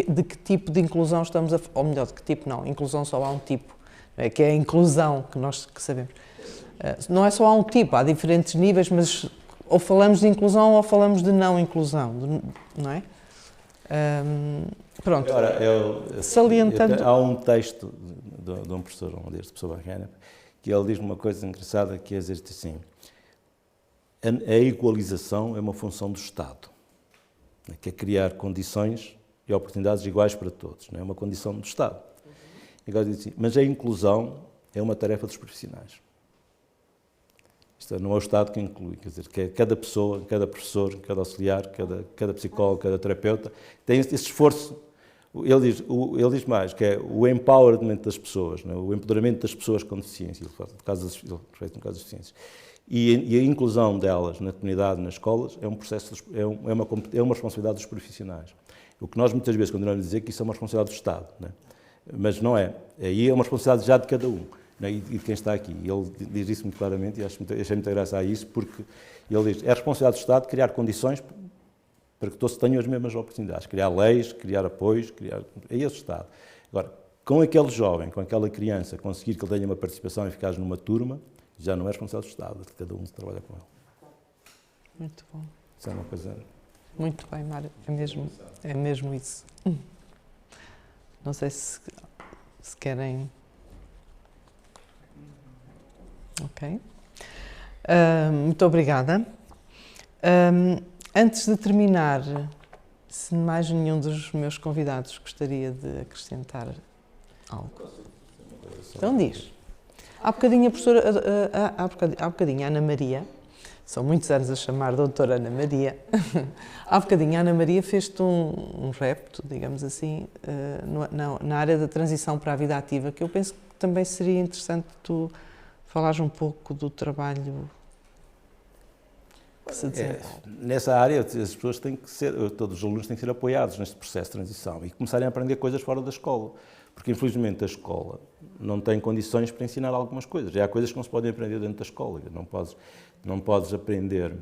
de que tipo de inclusão estamos a... Ou melhor, de que tipo não, inclusão só há um tipo, que é a inclusão que nós sabemos. Não é só há um tipo, há diferentes níveis, mas ou falamos de inclusão ou falamos de não inclusão, não é? Pronto, agora, salientando... Há um texto de um professor, deste professor Barrena, que ele diz uma coisa engraçada, que é dizer assim, a igualização é uma função do Estado, que é criar condições e oportunidades iguais para todos, não é uma condição do Estado. Agora diz assim, mas a inclusão é uma tarefa dos profissionais. Isto não é o Estado que inclui, quer dizer, que é cada pessoa, cada professor, cada auxiliar, cada psicólogo, cada terapeuta, tem esse esforço. Ele diz mais, que é o empowerment das pessoas, não é? O empoderamento das pessoas com deficiência, ele refere no caso das deficiências. E a inclusão delas na comunidade, nas escolas, é um processo, é uma responsabilidade dos profissionais. O que nós muitas vezes continuamos a dizer que isso é uma responsabilidade do Estado, não é? Mas não é. Aí é uma responsabilidade já de cada um, não é? E de quem está aqui. Ele diz isso muito claramente e achei muita graça a isso, porque ele diz, é a responsabilidade do Estado criar condições para que todos tenham as mesmas oportunidades, criar leis, criar apoios, é esse o Estado. Agora, com aquele jovem, com aquela criança, conseguir que ele tenha uma participação eficaz numa turma, já não é responsabilidade do Estado, de cada um que trabalha com ele. Muito bom. Isso é uma coisa... Muito bem, Mário, é mesmo isso. Não sei se querem... Ok. Muito obrigada. Antes de terminar, se mais nenhum dos meus convidados gostaria de acrescentar algo. Então diz. Há bocadinho a professora, há bocadinho a Ana Maria, são muitos anos a chamar doutora Ana Maria, há bocadinho a Ana Maria fez-te um repto, digamos assim, na área da transição para a vida ativa, que eu penso que também seria interessante tu falares um pouco do trabalho que se desenvolve. Nessa área, as pessoas têm que ser, todos os alunos têm que ser apoiados neste processo de transição e começarem a aprender coisas fora da escola. Porque, infelizmente, a escola não tem condições para ensinar algumas coisas. E há coisas que não se podem aprender dentro da escola. Não podes aprender...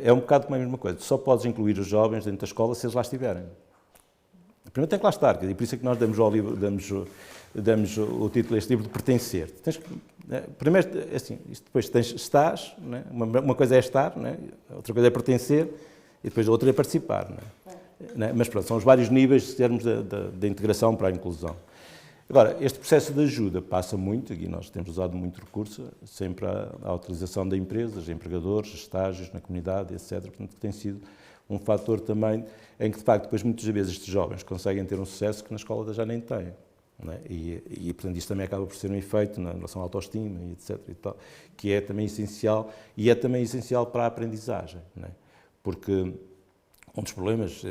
É um bocado como a mesma coisa. Só podes incluir os jovens dentro da escola se eles lá estiverem. Primeiro tem que lá estar. E por isso é que nós damos o título a este livro de pertencer. Primeiro, assim, depois estás, né? Uma coisa é estar, né? Outra coisa é pertencer e depois a outra é participar. Né? Mas pronto, são os vários níveis de termos da integração para a inclusão. Agora, este processo de ajuda passa muito, e nós temos usado muito recurso, sempre à utilização de empresas, empregadores, estágios na comunidade, etc. Portanto, tem sido um fator também em que, de facto, depois muitas vezes estes jovens conseguem ter um sucesso que na escola já nem têm. Não é? E, portanto, isto também acaba por ser um efeito na relação à autoestima, e etc. E tal, que é também essencial, e é também essencial para a aprendizagem. Não é? Porque um dos problemas,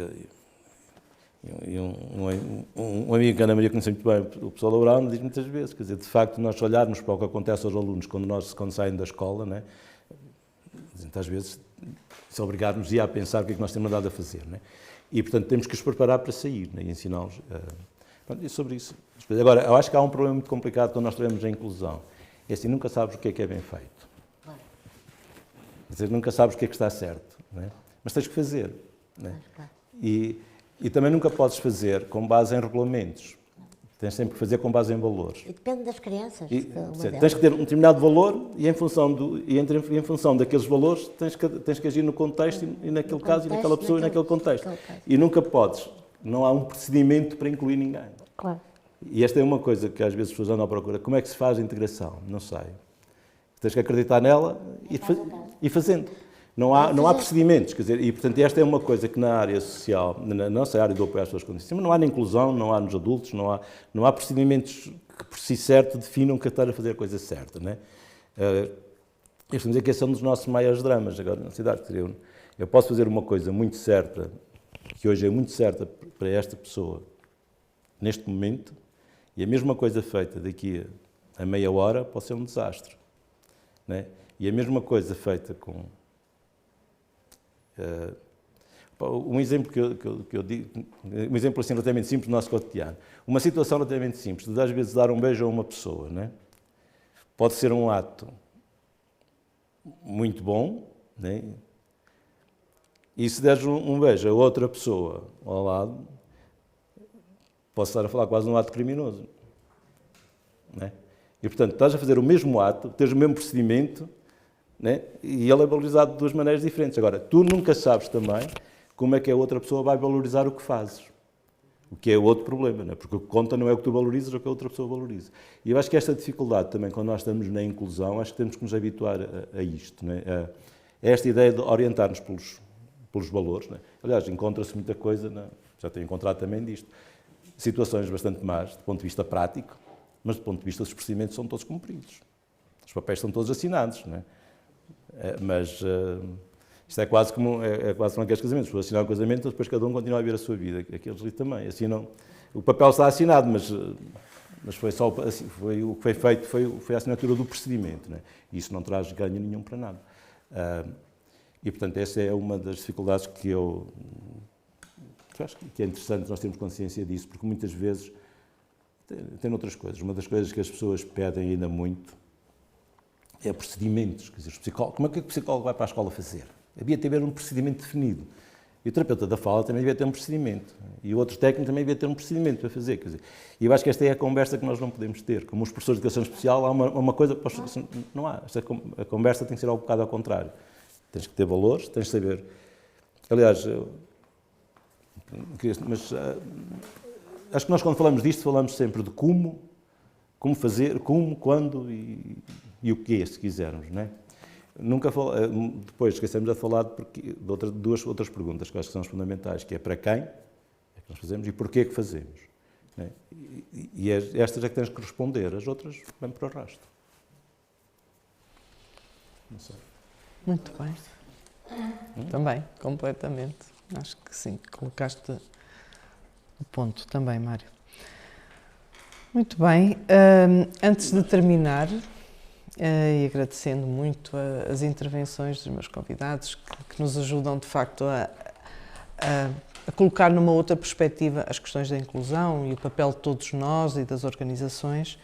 um amigo que a Ana Maria conhece muito bem, o pessoal da Brown, diz muitas vezes, quer dizer, de facto, nós olharmos para o que acontece aos alunos quando saem da escola, não é? Às vezes, se obrigarmos a pensar o que é que nós temos andado a fazer, não é? E, portanto, temos que os preparar para sair, não é? E ensiná-los. E sobre isso. Agora, eu acho que há um problema muito complicado quando nós trabalhamos a inclusão. É assim, nunca sabes o que é bem feito. Quer dizer, nunca sabes o que está certo, não é? Mas tens que fazer. Não é? E também nunca podes fazer com base em regulamentos. Tens sempre que fazer com base em valores. E depende das crianças. Tens que ter um determinado valor e em função daqueles valores tens que agir no contexto e naquele caso e naquela pessoa e naquele contexto. E nunca podes não há um procedimento para incluir ninguém. Claro. E esta é uma coisa que às vezes as pessoas andam à procura. Como é que se faz a integração? Não sei. Tens que acreditar nela e fazendo. Não há procedimentos, quer dizer, e portanto esta é uma coisa que na área social, na nossa área do apoio às pessoas com deficiência, não há na inclusão, não há nos adultos, não há procedimentos que por si certo definam que estar a fazer a coisa certa, não é? Eu costumo dizer que esse é um dos nossos maiores dramas agora na cidade. Eu posso fazer uma coisa muito certa, que hoje é muito certa para esta pessoa, neste momento, e a mesma coisa feita daqui a meia hora pode ser um desastre. Não é? E a mesma coisa feita com... um exemplo que eu digo, um exemplo assim relativamente simples do nosso cotidiano. Uma situação relativamente simples, de às vezes dar um beijo a uma pessoa, não é? Pode ser um ato muito bom, não é? E se deres um beijo a outra pessoa ao lado, posso estar a falar quase um ato criminoso. Não é? E, portanto, estás a fazer o mesmo ato, tens o mesmo procedimento, né? E ele é valorizado de duas maneiras diferentes. Agora, tu nunca sabes também como é que a outra pessoa vai valorizar o que fazes. O que é outro problema, né? Porque o que conta não é o que tu valorizas, é o que a outra pessoa valoriza. E eu acho que esta dificuldade também, quando nós estamos na inclusão, acho que temos que nos habituar a isto, né? A esta ideia de orientar-nos pelos valores. Né? Aliás, encontra-se muita coisa, já tenho encontrado também disto, situações bastante más, do ponto de vista prático, mas do ponto de vista dos procedimentos são todos cumpridos. Os papéis são todos assinados, não é? Mas isto é quase como aqueles casamentos. Se assinar um casamento, depois cada um continua a viver a sua vida. Aqueles ali também. Assinam, o papel está assinado, mas foi só foi o que foi feito, foi a assinatura do procedimento. Não é? E isso não traz ganho nenhum para nada. E, portanto, essa é uma das dificuldades que eu acho que é interessante nós termos consciência disso, porque muitas vezes tem outras coisas. Uma das coisas que as pessoas pedem ainda muito é procedimentos. Quer dizer, como é que o psicólogo vai para a escola fazer? Havia de haver um procedimento definido. E o terapeuta da fala também devia ter um procedimento. E o outro técnico também devia ter um procedimento para fazer. Quer dizer, e eu acho que esta é a conversa que nós não podemos ter. Como os professores de educação especial, há uma coisa... Não há. A conversa tem que ser um bocado ao contrário. Tens que ter valores, tens de saber... Aliás, acho que nós quando falamos disto, falamos sempre de como fazer, como, quando e o que é, se quisermos, não é? Depois esquecemos de falar de duas outras perguntas que eu acho que são as fundamentais, que é para quem é que nós fazemos e porquê é que fazemos. Não é? E estas é que tens que responder, as outras vêm para o rastro. Não sei. Muito bem. Também, completamente. Acho que sim, colocaste o ponto também, Mário. Muito bem. Antes de terminar, e agradecendo muito as intervenções dos meus convidados, que nos ajudam, de facto, a colocar numa outra perspectiva as questões da inclusão e o papel de todos nós e das organizações.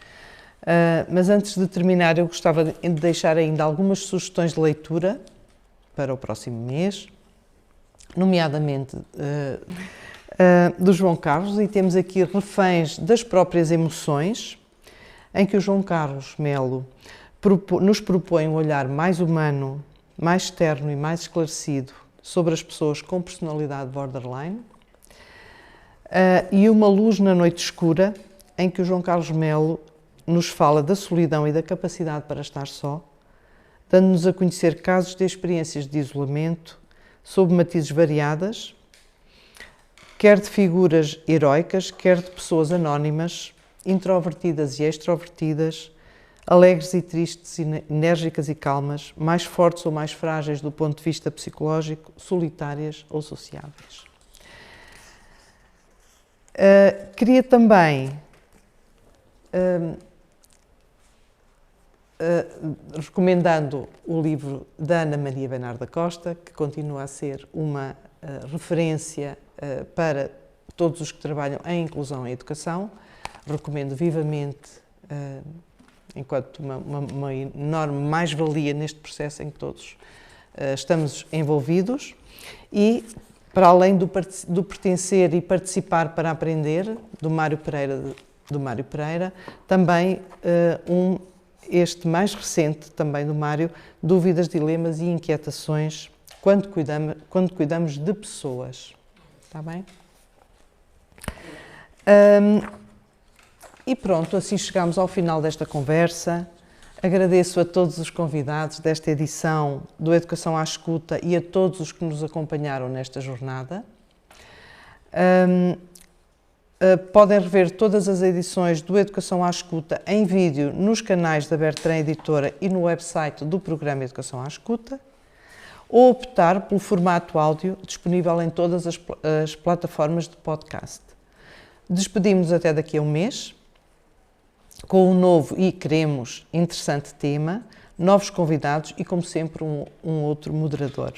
Mas antes de terminar, eu gostava de deixar ainda algumas sugestões de leitura para o próximo mês, nomeadamente do João Carlos, e temos aqui Reféns das Próprias Emoções, em que o João Carlos Melo nos propõe um olhar mais humano, mais externo e mais esclarecido sobre as pessoas com personalidade borderline, e Uma Luz na Noite Escura, em que o João Carlos Melo nos fala da solidão e da capacidade para estar só, dando-nos a conhecer casos de experiências de isolamento sob matizes variadas, quer de figuras heroicas, quer de pessoas anónimas, introvertidas e extrovertidas, alegres e tristes, enérgicas e calmas, mais fortes ou mais frágeis do ponto de vista psicológico, solitárias ou sociáveis. Queria também recomendando o livro da Ana Maria Bernarda Costa, que continua a ser uma referência para todos os que trabalham em inclusão e educação. Recomendo vivamente, enquanto uma enorme mais-valia neste processo em que todos estamos envolvidos. E, para além do pertencer e participar para aprender, do Mário Pereira, também este mais recente, também do Mário, Dúvidas, Dilemas e Inquietações quando cuidamos de pessoas. Está bem? E pronto, assim chegamos ao final desta conversa. Agradeço a todos os convidados desta edição do Educação à Escuta e a todos os que nos acompanharam nesta jornada. Podem rever todas as edições do Educação à Escuta em vídeo nos canais da Bertrand Editora e no website do programa Educação à Escuta, ou optar pelo formato áudio disponível em todas as plataformas de podcast. Despedimos-nos até daqui a um mês, com um novo e, queremos, interessante tema, novos convidados e, como sempre, um outro moderador.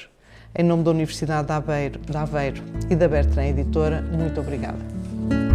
Em nome da Universidade de Aveiro e da Bertrand Editora, muito obrigada.